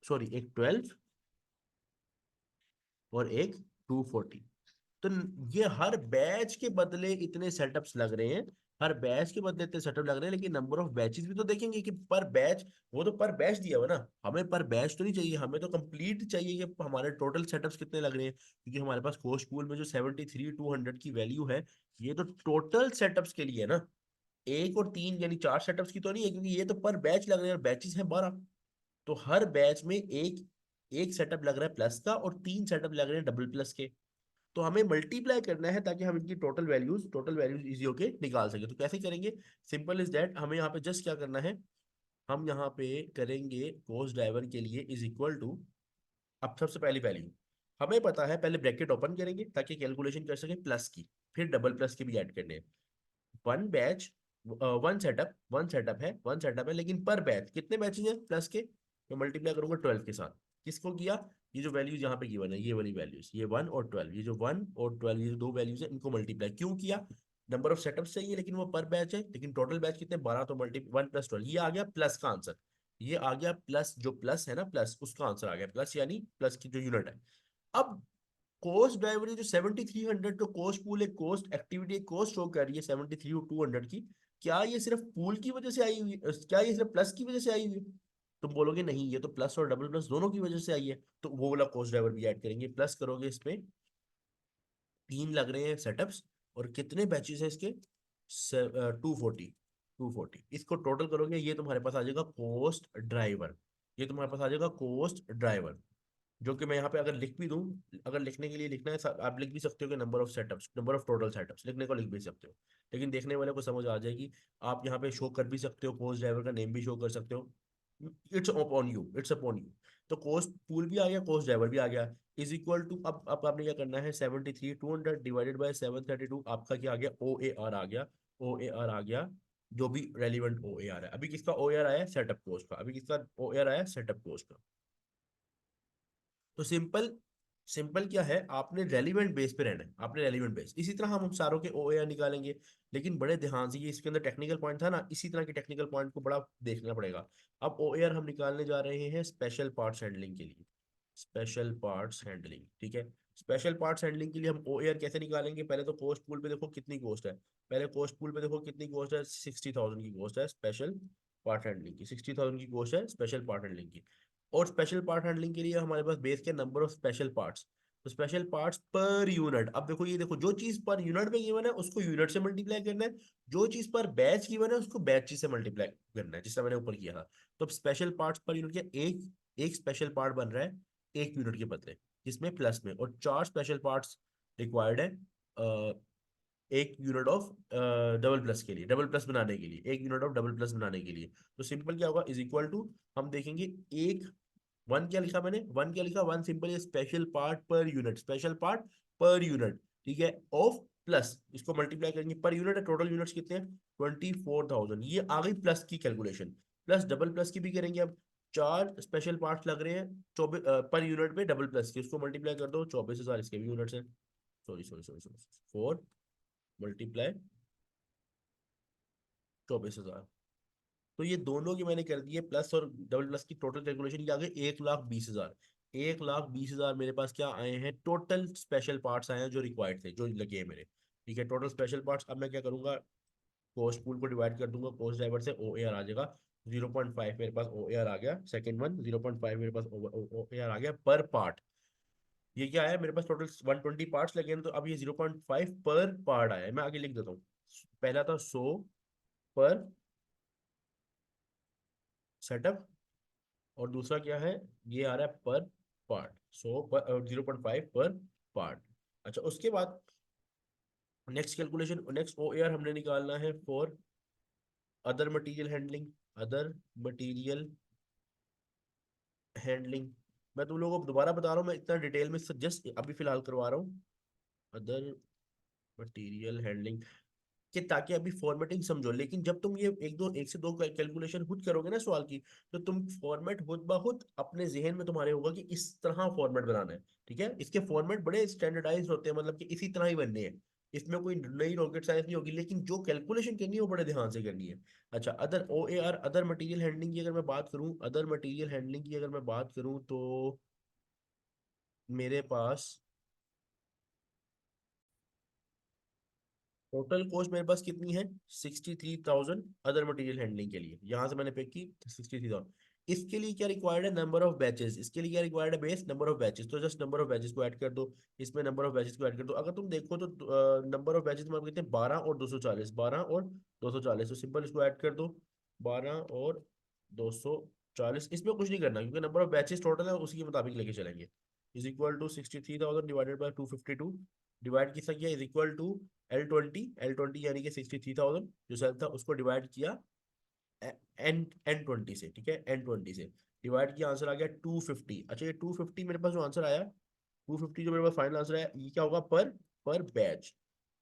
सॉरी एक 12 और एक 240। तो ये हर बैच के बदले इतने सेटअप्स लग रहे हैं, हर बैच के बदले इतने सेटअप लग रहे हैं, लेकिन नंबर ऑफ बैचेस भी तो देखेंगे कि पर बैच, वो तो पर बैच दिया हुआ ना, हमें पर बैच तो नहीं चाहिए, हमें तो कंप्लीट चाहिए कि हमारे टोटल सेटअप्स कितने लग रहे हैं। क्योंकि हमारे पास कोस्ट पूल में जो 73,200 की वैल्यू है, ये तो टोटल सेटअप्स के लिए है ना, 1 और 3 यानी 4 सेटअप्स की तो नहीं है, क्योंकि ये तो पर बैच लग रहे हैं और बैचेस हैं 12। तो हर बैच में एक एक सेटअप लग रहा है प्लस का, और 3 सेटअप लग रहे हैं डबल प्लस के। तो हमें मल्टीप्लाई करना है ताकि हम इनकी टोटल वैल्यूज इजी होके निकाल सके। तो कैसे करेंगे, सिंपल इज दैट, हमें यहाँ पे जस्ट क्या करना है, हम यहाँ पे करेंगे कॉस्ट ड्राइवर के लिए इज इक्वल टू, अब सबसे पहली वैल्यू हमें पता है, पहले ब्रैकेट ओपन करेंगे ताकि कैलकुलेशन कर सके प्लस की, फिर डबल प्लस के भी ऐड करने हैं। वन बैच, वन सेटअप है, लेकिन पर बैच कितने बैचेज हैं प्लस के, मैं मल्टीप्लाई करूंगा 12 के साथ। किसको किया, ये जो वैल्यूज यहाँ पे गिवन है, ये वाली वैल्यूज, ये 1 और 12, ये जो 1 और 12, ये जो दो वैल्यूज है, इनको मल्टीप्लाई क्यों किया, नंबर ऑफ सेटअप्स चाहिए लेकिन वो पर बैच है, लेकिन टोटल बैच कितने 12, तो मल्टी 1 + 12, ये आ गया प्लस का आंसर। ये आ गया प्लस, जो प्लस है ना, प्लस उसका आंसर आ गया प्लस, यानी प्लस की जो यूनिट है। अब कोस्ट ड्राइवर जो 7300 तो कोस्ट पूल एक कोस्ट एक्टिविटी एक कोस्ट शो कर रही है 73,200 की, क्या ये सिर्फ पूल की वजह से आई हुई है, क्या ये सिर्फ प्लस की वजह से आई हुई है। तुम बोलोगे नहीं, ये तो प्लस और डबल प्लस दोनों की वजह से आई है, तो वो वाला कोस्ट ड्राइवर भी ऐड करेंगे। प्लस करोगे, इसमें 3 लग रहे हैं सेटअप्स, और कितने बैचेस है इसके, 240, इसको टोटल करोगे, ये तुम्हारे पास आ जाएगा कोस्ट ड्राइवर। ये तुम्हारे पास आ जाएगा कोस्ट ड्राइवर, जो कि मैं यहाँ पे अगर लिख भी दूं, अगर लिखने के लिए लिखना है, आप लिख भी सकते हो कि number of setups, number of total setups लिखने को लिख भी सकते हो, लेकिन देखने वाले को समझ आ जाएगी। आप यहाँ पे शो कर भी सकते हो, कोस्ट ड्राइवर का नेम भी शो कर सकते हो, it's upon you, it's upon you. तो कोस्ट पूल भी आ गया, कोस्ट ड्राइवर भी आ गया, इज इक्वल टू, अब आपने क्या करना है, 73,200 डिवाइडेड बाय 732, आपका क्या आ गया, ओ ए आर आ गया, ओ ए आर आ गया, जो भी रेलिवेंट ओ ए आर है। अभी किसका ओ ए आर आया, सेटअप कोस्ट का, अभी किसका ओ ए आर आया, सेटअप कोस्ट का। तो सिंपल, सिंपल क्या है, आपने रेलिवेंट बेस पे रहना है, आपने रेलिवेंट बेस, इसी तरह हम सारों के ओएआर निकालेंगे। लेकिन बड़े ध्यान से, ये इसके अंदर टेक्निकल पॉइंट था ना, इसी तरह के टेक्निकल पॉइंट को बड़ा देखना पड़ेगा। अब ओएआर हम निकालने जा रहे हैं स्पेशल पार्ट्स हैंडलिंग के लिए, स्पेशल पार्ट्स हैंडलिंग। ठीक है, स्पेशल पार्ट्स हैंडलिंग के लिए हम ओ ए आर कैसे निकालेंगे? पहले तो कॉस्ट पूल पे देखो कितनी कॉस्ट है, पहले कॉस्ट पूल पे देखो कितनी कॉस्ट है, 60,000 की कॉस्ट है स्पेशल पार्ट हैंडलिंग की, 60,000 की कॉस्ट है स्पेशल पार्ट हैंडलिंग की। और स्पेशल पार्ट हैंडलिंग के लिए हमारे पास बेस के नंबर ऑफ स्पेशल पार्ट्स, तो स्पेशल पार्ट्स पर यूनिट, अब देखो ये देखो जो चीज पर यूनिट पे गिवन है उसको यूनिट से मल्टीप्लाई करना है, जो चीज पर बैच गिवन है उसको बैच से मल्टीप्लाई करना है, जिससे मैंने ऊपर किया था। तो स्पेशल पार्ट्स पर यूनिट के एक एक स्पेशल पार्ट बन रहा है 1 यूनिट के बदले, जिसमें प्लस में, और 4 स्पेशल पार्ट्स रिक्वायर्ड है 1 यूनिट ऑफ डबल प्लस के लिए, डबल प्लस बनाने के लिए, 1 यूनिट ऑफ डबल प्लस बनाने के लिए। तो सिंपल क्या होगा, इज इक्वल टू, हम देखेंगे एक, वन क्या लिखा मैंने, वन क्या लिखा, one simple special part per unit, special part per unit, ठीक है, ऑफ प्लस, इसको मल्टीप्लाई करेंगे पर यूनिट है, टोटल यूनिट्स कितने हैं 24,000, ये आ गई प्लस की कैलकुलेशन। प्लस डबल प्लस की भी करेंगे अब, 4 स्पेशल पार्ट्स लग रहे हैं 24 पर यूनिट पे डबल प्लस की, उसको मल्टीप्लाई कर दो, 24,000 इसके भी यूनिट्स हैं, सॉरी सॉरी सॉरी सॉरी, 4 × 24,000। तो ये दोनों की मैंने कर दी है प्लस और डबल प्लस की टोटल कैलकुलेशन, की आ गई 1,20,000। 1,20,000 मेरे पास क्या आए हैं, टोटल स्पेशल पार्ट्स आए हैं जो रिक्वायर्ड थे, जो लगे हैं मेरे, ठीक है, टोटल स्पेशल पार्ट्स। अब मैं क्या करूंगा, कॉस्ट पूल को डिवाइड कर दूंगा, कॉस्ट ड्राइवर से ओ ए आर आ जाएगा, 0.5 मेरे पास ओ ए आर आ गया, सेकंड वन 0.5 मेरे पास ओ ए आर आ गया पर पार्ट। ये क्या है, मेरे पास टोटल 120 पार्ट्स लगे हैं, तो अब ये 0.5 पर पार्ट आया है, मैं आगे लिख देता हूँ। पहला था 100 पर सेटअप, और दूसरा क्या है, ये आ रहा है पर पार्ट, 0.5 पर पार्ट। अच्छा, उसके बाद next calculation, next O A R हमने निकालना है for other material handling, other material handling. मैं तुम लोगों को दोबारा बता रहा हूँ, मैं इतना डिटेल में जस्ट अभी फिलहाल करवा रहा हूँ, अदर मटेरियल हैंडलिंग, कि ताकि अभी फॉर्मेटिंग समझो, लेकिन जब तुम ये एक से दो कैलकुलेशन खुद करोगे ना सवाल की, तो तुम फॉर्मेट खुद ब खुद अपने जहन में तुम्हारे होगा कि इस तरह फॉर्मेट बनाना है, ठीक है। इसके फॉर्मेट बड़े स्टैंडर्डाइज होते हैं, मतलब कि इसी तरह ही बनने हैं, इसमें कोई नई रॉकेट साइंस नहीं होगी, लेकिन जो कैलकुलेशन करनी है वो बड़े ध्यान से करनी है। अच्छा, other O A R, other material handling की अगर मैं बात करूं, अदर मटेरियल हैंडलिंग की अगर मैं बात करूं, तो मेरे पास टोटल कॉस्ट मेरे पास कितनी है, 63,000 अदर मटेरियल हैंडलिंग के लिए, यहाँ से मैंने पे की 63,000। इसके लिए क्या रिक्वायर्ड है, नंबर ऑफ बैचेस, इसके लिए क्या रिक्वायर्ड है, बेस नंबर ऑफ बैचेस, तो जस्ट नंबर ऑफ बैचेस को ऐड कर दो, इसमें नंबर ऑफ बैचेस को ऐड कर दो। अगर तुम देखो तो नंबर ऑफ बैचेस में कितने, 12 और 240, 12 और 240, तो सिंपल इसको ऐड कर दो, 12 और 240, इसमें कुछ नहीं करना क्योंकि नंबर ऑफ बैचेस टोटल है, उसी के मुताबिक लेके चलेंगे। Is equal to 63,000 divided by 252, divide किसका किया, इज इक्वल टू L20 यानी कि 63,000 जो सेल था उसको डिवाइड किया N20 से, ठीक है, N20 से डिवाइड किया, आंसर आ गया 250। अच्छा, ये 250 मेरे पास जो आंसर आया, 250 जो मेरे पास फाइनल आंसर आया, ये क्या होगा, पर बैच,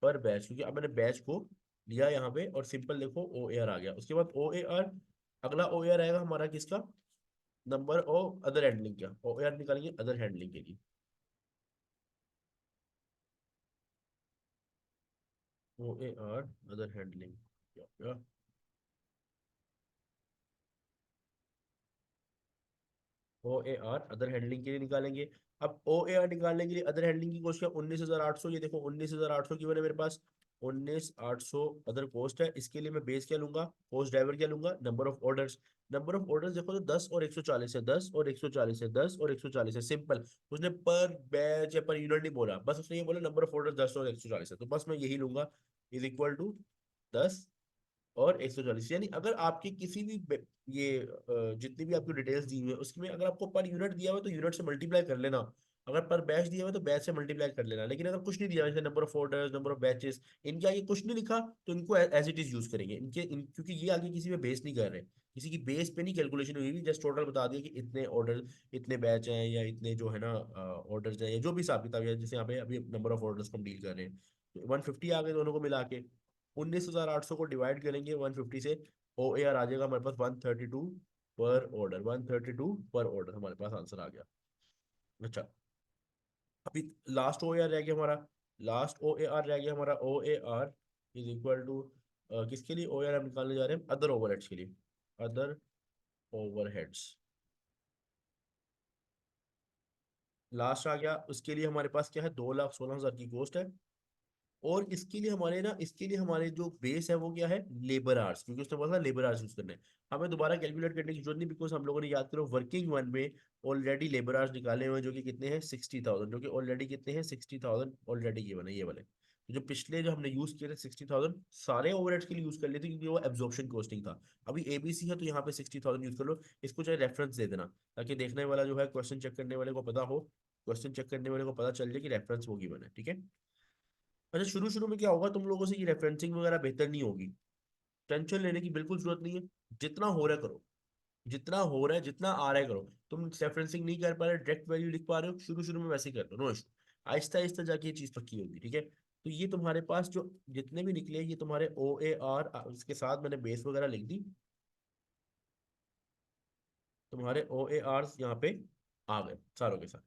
पर बैच, क्योंकि अब मैंने बैच को लिया यहाँ पे, और सिंपल देखो ओ ए आर आ गया। उसके बाद ओ ए आर, अगला ओ ए आर आएगा हमारा किसका, नंबर ऑफ अदर हैंडलिंग, क्या ओ ए आर निकालेंगे अदर हैंडलिंग के लिए, O A R other handling क्या, ओ ए आर अदर हैंडलिंग के लिए निकालेंगे। अब ओ ए आर निकालने के लिए अदर हैंडलिंग की कॉस्ट क्या, 19,800, ये देखो 19,800 की मैंने मेरे पास 19,800 अदर कॉस्ट है। इसके लिए मैं बेस क्या लूंगा, कॉस्ट ड्राइवर क्या लूंगा, number of orders, number of orders देखो तो 10 और 140 है, 10 और 140 है, 10 और 140 है, सिंपल। उसने पर बैच या पर यूनिट नहीं बोला, बस उसने ये बोला नंबर ऑफ ऑर्डर 10 और 140 है, तो बस मैं यही लूंगा, इज इक्वल टू 10 और 140, यानी अगर आपकी किसी भी ये जितनी भी आपकी डिटेल्स दी हुई है उसमें अगर आपको पर यूनिट दिया हुआ है तो यूनिट से मल्टीप्लाई कर लेना, अगर पर बैच दिया हुआ है तो बैच से मल्टीप्लाई कर लेना, लेकिन अगर कुछ नहीं दिया, जैसे number of orders, number of batches, इनके आगे कुछ नहीं लिखा, तो इनको एज इट इज यूज करेंगे, क्योंकि ये आगे किसी पे बेस नहीं कर रहे, किसी की बेस पे नहीं कैलकुलेशन हुई हुई, जस्ट टोटल बता दिया कि इतने ऑर्डर, इतने बैच हैं, या इतने जो है ना ऑर्डर्स हैं, या जो भी हिसाब किताब है, जैसे यहाँ पे अभी नंबर ऑफ ऑर्डर्स को हम डील कर रहे हैं, तो 150 आ गए दोनों को मिला के, 19,800 को डिवाइड करेंगे 150 से, ओ ए आर आ जाएगा हमारे पास 132 पर ऑर्डर, 132 पर ऑर्डर हमारे पास आंसर आ गया। अच्छा, अभी लास्ट ओ ए आर रह गया हमारा, लास्ट ओ ए आर रह गया हमारा, O A R is equal to किसके लिए ओ ए आर हम निकालने जा रहे हैं, अदर ओवरहेड्स के लिए, अदर ओवरहेड्स। लास्ट आ गया, उसके लिए हमारे पास क्या है, 2,16,000 की कॉस्ट है। और इसके लिए हमारे ना, इसके लिए हमारे जो बेस है वो क्या है, लेबर आवर्स, क्योंकि उसने बोला लेबर आवर्स यूज करने हैं। हमें दोबारा कैलकुलेट करने की जरूरत नहीं, बिकॉज हम लोगों ने, याद करो, वर्किंग वन में ऑलरेडी लेबर आवर्स निकाले हुए हैं, जो कि कितने हैं, 60,000, जो कि ऑलरेडी कितने हैं, 60,000 ऑलरेडी गिवन है, ये वाले। तो जो पिछले जो हमने यूज किए थे 60,000 सारे ओवरहेड्स के लिए यूज कर लिए थे, क्योंकि वो एब्जॉर्प्शन कॉस्टिंग था। अभी एबीसी है तो यहाँ पे 60,000 यूज कर लो, इसको चाहे रेफरेंस दे देना, ताकि देखने वाला जो है, क्वेश्चन चेक करने वाले को पता हो, क्वेश्चन चेक करने वाले को पता चल जाए कि रेफरेंस वो गिवन है, ठीक है। अच्छा, शुरू शुरू में क्या होगा, तुम लोगों से ये रेफरेंसिंग वगैरह बेहतर नहीं होगी, टेंशन लेने की बिल्कुल जरूरत नहीं है। जितना हो रहा है करो, जितना हो रहा है, जितना आ रहा है करो। तुम रेफरेंसिंग नहीं कर पा रहे, डायरेक्ट वैल्यू लिख पा रहे हो, शुरू शुरू में वैसे ही कर लो, नो इशू। आहिस्ता आहिस्ता जाके ये चीज पक्की होगी, ठीक है। तो ये तुम्हारे पास जो जितने भी निकले, ये तुम्हारे ओ ए आर, उसके साथ मैंने बेस वगैरह लिख दी, तुम्हारे ओ ए आर यहाँ पे आ गए सारों के साथ,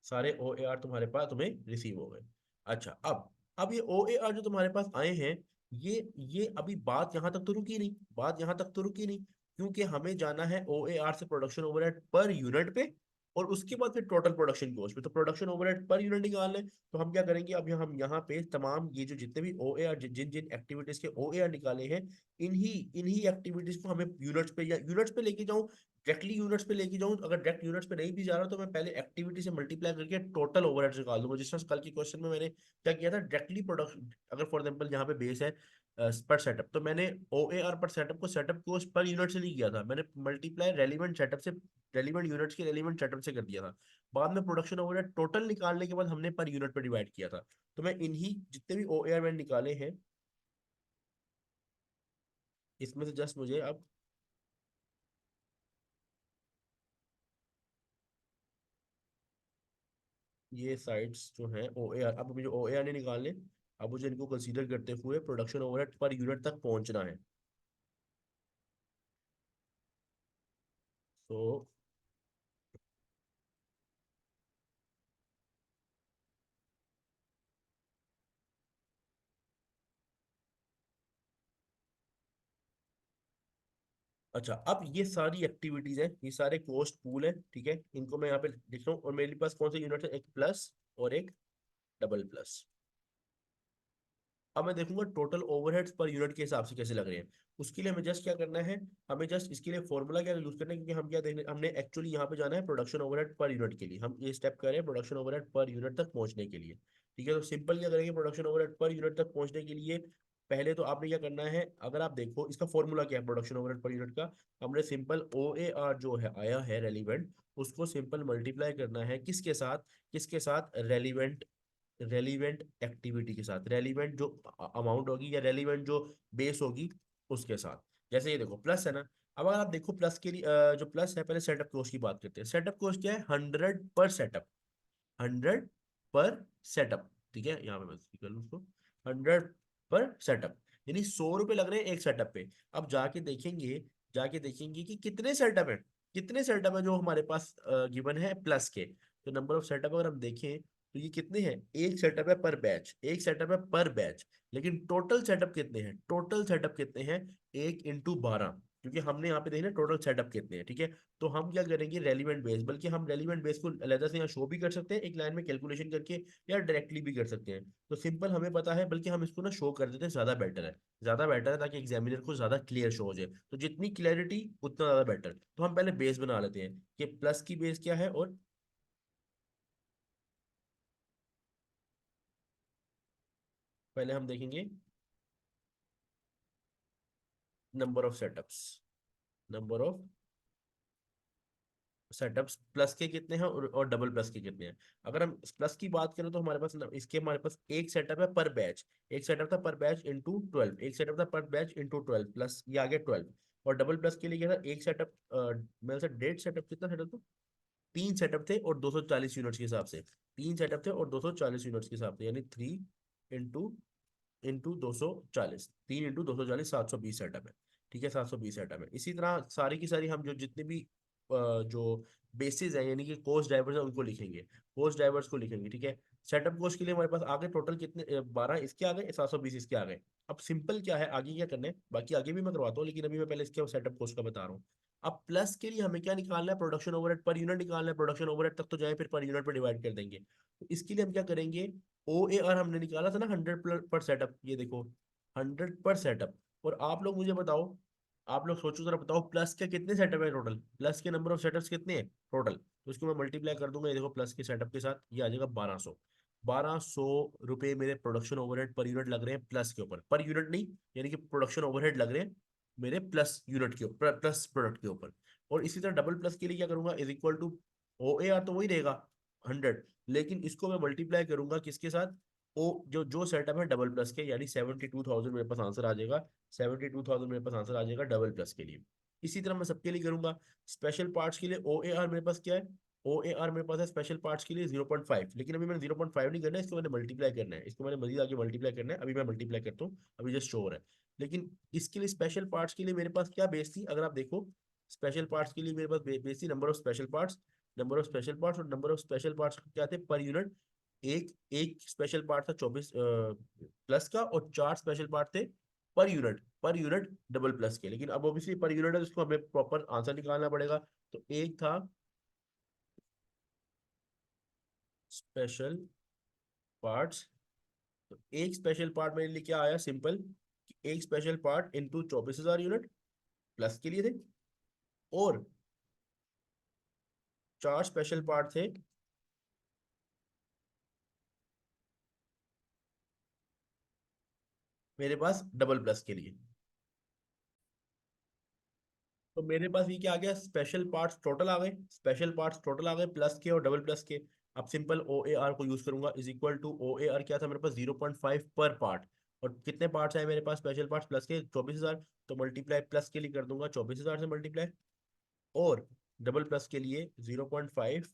सारे ओ ए आर तुम्हारे पास तुम्हें रिसीव हो गए। अच्छा, अब ये ओ ए आर जो तुम्हारे पास आए हैं, ये अभी बात यहाँ तक तो रुकी नहीं, बात यहाँ तक तो रुकी नहीं, क्योंकि हमें जाना है ओ ए आर से प्रोडक्शन ओवरहेड पर यूनिट पे, और उसके बाद फिर टोटल प्रोडक्शन कॉस्ट पे। तो प्रोडक्शन ओवरहेड पर यूनिट निकालना है, तो हम क्या करेंगे, अब हम यहाँ पे तमाम ये जो जितने भी ओ A are, Jin Jin activities के ओ ए आर निकाले हैं, इन्हीं इन्हीं एक्टिविटीज को हमें यूनिट्स पे, या यूनिट्स पे लेके जाऊं, डायरेक्टली यूनिट्स पे लेके जाऊं, अगर डायरेक्ट यूनिट्स पे नहीं भी जा रहा तो मैं पहले एक्टिविटी से मल्टीप्लाई करके टोटल ओवरहेड्स निकाल दूंगा। जिस तरह कल के क्वेश्चन में मैंने क्या किया था, डायरेक्टली प्रोडक्शन, अगर फॉर एग्जांपल यहाँ पे बेस है पर सेटअप, तो मैंने ओ ए आर पर सेटअप को सेटअप कॉस्ट पर यूनिट से नहीं किया था, मैंने मल्टीप्लाई रेलिवेंट सेटअप से, रेलिवेंट यूनिट्स के रेलिवेंट सेटअप से कर दिया था। बाद में प्रोडक्शन ओवरहेड टोटल निकालने के बाद हमने पर यूनिट पर डिवाइड किया था। तो मैं इन्हीं जितने भी ओ ए आर मैंने निकाले हैं, इसमें से जस्ट मुझे अब ये साइट्स जो हैं ओ ए आर, अब मुझे ओ ए आर नहीं निकालने, अब मुझे इनको कंसीडर करते हुए प्रोडक्शन ओवरहेड पर यूनिट तक पहुंचना है। तो अच्छा, अब ये सारी एक्टिविटीज है, ये सारे कॉस्ट पूल है, ठीक है, इनको मैं यहाँ पे लिख रहा हूँ, और मेरे पास कौन सा यूनिट है, एक प्लस और एक डबल प्लस। अब मैं देखूंगा टोटल ओवरहेड्स पर यूनिट के हिसाब से कैसे लग रहे हैं। उसके लिए हमें जस्ट क्या करना है, हमें जस्ट इसके लिए फॉर्मूला क्या यूज करना है, क्योंकि हम क्या देखने, हमने एक्चुअली यहाँ पे जाना है प्रोडक्शन ओवरहेड पर यूनिट के लिए, हम ये स्टेप कर रहे हैं प्रोडक्शन ओवरहेड पर यूनिट तक पहुंचने के लिए। ठीक है, तो सिंपल क्या करेंगे, प्रोडक्शन ओवरहेड पर यूनिट तक पहुंचने के लिए पहले तो आपने क्या करना है, अगर आप देखो इसका फॉर्मूला क्या है प्रोडक्शन ओवरहेड पर यूनिट का, हमने सिंपल ओ ए आर जो है आया है रेलिवेंट, उसको सिंपल मल्टीप्लाई करना है किसके साथ, किसके साथ, रेलिवेंट, रेलिवेंट एक्टिविटी के साथ, रेलिवेंट जो अमाउंट होगी या रेलिवेंट जो बेस होगी उसके साथ। जैसे ये देखो प्लस है ना, अब अगर आप देखो प्लस के लिए जो प्लस है, पहले सेटअप कॉस्ट की बात करते हैं। सेटअप कॉस्ट क्या है, 100 पर सेटअप, 100 पर सेटअप, ठीक है, यहाँ पे मैं कर लूँ उसको, 100 पर सेटअप, यानी 100 रुपए लग रहे हैं एक सेटअप पे। अब जाके देखेंगे, जाके देखेंगे कि कितने सेटअप है, कितने सेटअप है जो हमारे पास गिवन है प्लस के। तो नंबर ऑफ सेटअप अगर हम देखें, तो ये कितने हैं, एक सेटअप है पर बैच, एक सेटअप है पर बैच, लेकिन टोटल सेटअप कितने हैं, टोटल सेटअप कितने हैं, 1 × 12, क्योंकि हमने यहाँ पे देखना टोटल सेटअप कितने हैं, ठीक है। तो हम क्या करेंगे, रेलिवेंट बेस, बल्कि हम रेलिवेंट बेस को अलग से यहाँ शो भी कर सकते हैं एक लाइन में कैलकुलेशन करके, या डायरेक्टली भी कर सकते हैं। तो सिंपल हमें पता है, बल्कि हम इसको ना शो कर देते हैं, ज्यादा बेटर है, ज्यादा बेटर है, ताकि एग्जामिनर को ज्यादा क्लियर शो हो जाए। तो जितनी क्लैरिटी उतना ज्यादा बेटर। तो हम पहले बेस बना लेते हैं कि प्लस की बेस क्या है, और पहले हम देखेंगे number of setups, number of setups plus के कितने हैं, और डबल प्लस के कितने हैं। अगर हम प्लस की बात करें तो हमारे पास इसके हमारे पास एक सेटअप है पर बैच, एक सेटअप था पर बैच इंटू 12, एक सेटअप था पर बैच इंटू 12, प्लस ये आ गया 12। और डबल प्लस के लिए क्या था, एक सेटअप, मेरे साथ डेढ़ सेटअप, कितना सेटअप था, 3 सेटअप थे और 240 यूनिट्स के हिसाब से, 3 सेटअप थे और 240 यूनिट्स के हिसाब से, यानी 3 इंटू 240, 3 × 240, 720 सेटअप है। ठीक है, 720 सेटअप है। इसी तरह सारी की सारी हम जो जितने भी जो बेसिस है, यानी कि कोस्ट ड्राइवर्स है, उनको लिखेंगे, कोस्ट ड्राइवर्स को लिखेंगे, ठीक है। सेटअप कोस्ट के लिए हमारे पास आगे टोटल कितने, 12 इसके आ गए, 720 इसके आ गए। अब सिंपल क्या है, आगे क्या करना है, बाकी आगे भी मैं करवाता हूँ, लेकिन अभी मैं पहले इसके सेटअप कोस्ट का बता रहा हूँ। अब प्लस के लिए हमें क्या निकालना है, प्रोडक्शन ओवरहेड पर यूनिट निकालना है, प्रोडक्शन ओवरहेड तक तो जाए, फिर पर यूनिट पे डिवाइड कर देंगे। तो इसके लिए हम क्या करेंगे, ओ ए आर हमने निकाला था ना 100 पर सेटअप, ये देखो 100 पर सेटअप। और आप लोग मुझे बताओ, आप लोग सोचो जरा, बताओ प्लस के कितने सेटअप है टोटल, प्लस के नंबर ऑफ सेटअप्स कितने हैं टोटल। तो इसको मैं मल्टीप्लाई कर दूंगा, ये देखो प्लस के सेटअप के साथ ये आ जाएगा 1200। 1200 रुपये मेरे प्रोडक्शन ओवरहेड पर यूनिट लग रहे हैं प्लस के ऊपर, पर यूनिट नहीं, यानी कि प्रोडक्शन ओवरहेड लग रहे हैं मेरे प्लस यूनिट के ऊपर, प्लस प्रोडक्ट के ऊपर। और इसी तरह डबल प्लस के लिए क्या करूंगा, is equal to O A R तो वही रहेगा 100, लेकिन इसको मैं मल्टीप्लाई करूंगा किसके साथ, ओ जो जो सेटअप है डबल प्लस के, यानी 72,000 मेरे पास आंसर आ जाएगा। 72,000 मेरे पास आंसर आ जाएगा डबल प्लस के लिए। इसी तरह मैं सबके लिए करूंगा। स्पेशल पार्ट्स के लिए ओ ए आर मेरे पास क्या है, ओ ए आर मेरे पास है स्पेशल पार्ट्स के लिए 0.5, लेकिन अभी मैंने 0.5 नहीं करना है, इसको मैंने मल्टीप्लाई करना है, इसको मैंने मजीद आगे मल्टीप्लाई करना है, अभी मैं मल्टीप्लाई करता हूँ, अभी जस्ट शो हो रहा है। लेकिन इसके लिए स्पेशल पार्ट्स के लिए मेरे पास क्या बेस थी, अगर आप देखो स्पेशल पार्ट्स के लिए मेरे पास बेस थी number of special parts, number of special parts, और नंबर ऑफ स्पेशल पार्ट्स क्या थे पर यूनिट। एक एक स्पेशल पार्ट था 24 प्लस का, और 4 स्पेशल पार्ट थे पर यूनिट डबल प्लस के। लेकिन अब ऑब्वियसली पर यूनिट है तो उसको हमें प्रॉपर आंसर निकालना पड़ेगा। तो एक था स्पेशल पार्ट्स, तो एक स्पेशल पार्ट मेरे लिए क्या आया, सिंपल, कि एक special part into 24,000 unit plus के लिए थे, और 4 स्पेशल पार्ट थे मेरे पास डबल प्लस के लिए। तो मेरे पास ये क्या आ गया, स्पेशल पार्ट्स टोटल आ गए, स्पेशल पार्ट्स टोटल आ गए प्लस के और डबल प्लस के। अब सिंपल ओ ए आर को यूज करूंगा, is equal to O A R क्या था मेरे पास 0.5 पर पार्ट, और कितने पार्ट्स आए मेरे पास स्पेशल पार्ट्स प्लस के 24,000, तो मल्टीप्लाई प्लस के लिए कर दूंगा 24,000 से मल्टीप्लाई, और डबल प्लस के लिए 0.5,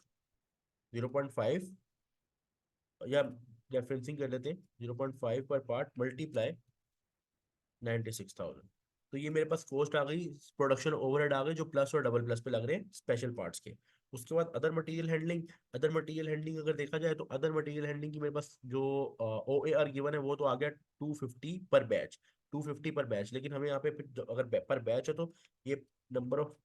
0.5, या रेफरेंसिंग कर लेते हैं, 0.5 पर पार्ट मल्टीप्लाई 96,000। तो ये मेरे पास कॉस्ट आ गई, प्रोडक्शन ओवरहेड आ गए जो प्लस और डबल प्लस पे लग रहे हैं स्पेशल पार्ट्स के। उसके बाद other material handling, other material handling अगर देखा जाए तो अदर मटेरियल हैंडलिंग की मेरे पास जो ओ ए आर गिवन है वो तो आ गया 250 पर बैच, 250 पर बैच। लेकिन हमें यहाँ पे अगर पर बैच है तो ये नंबर ऑफ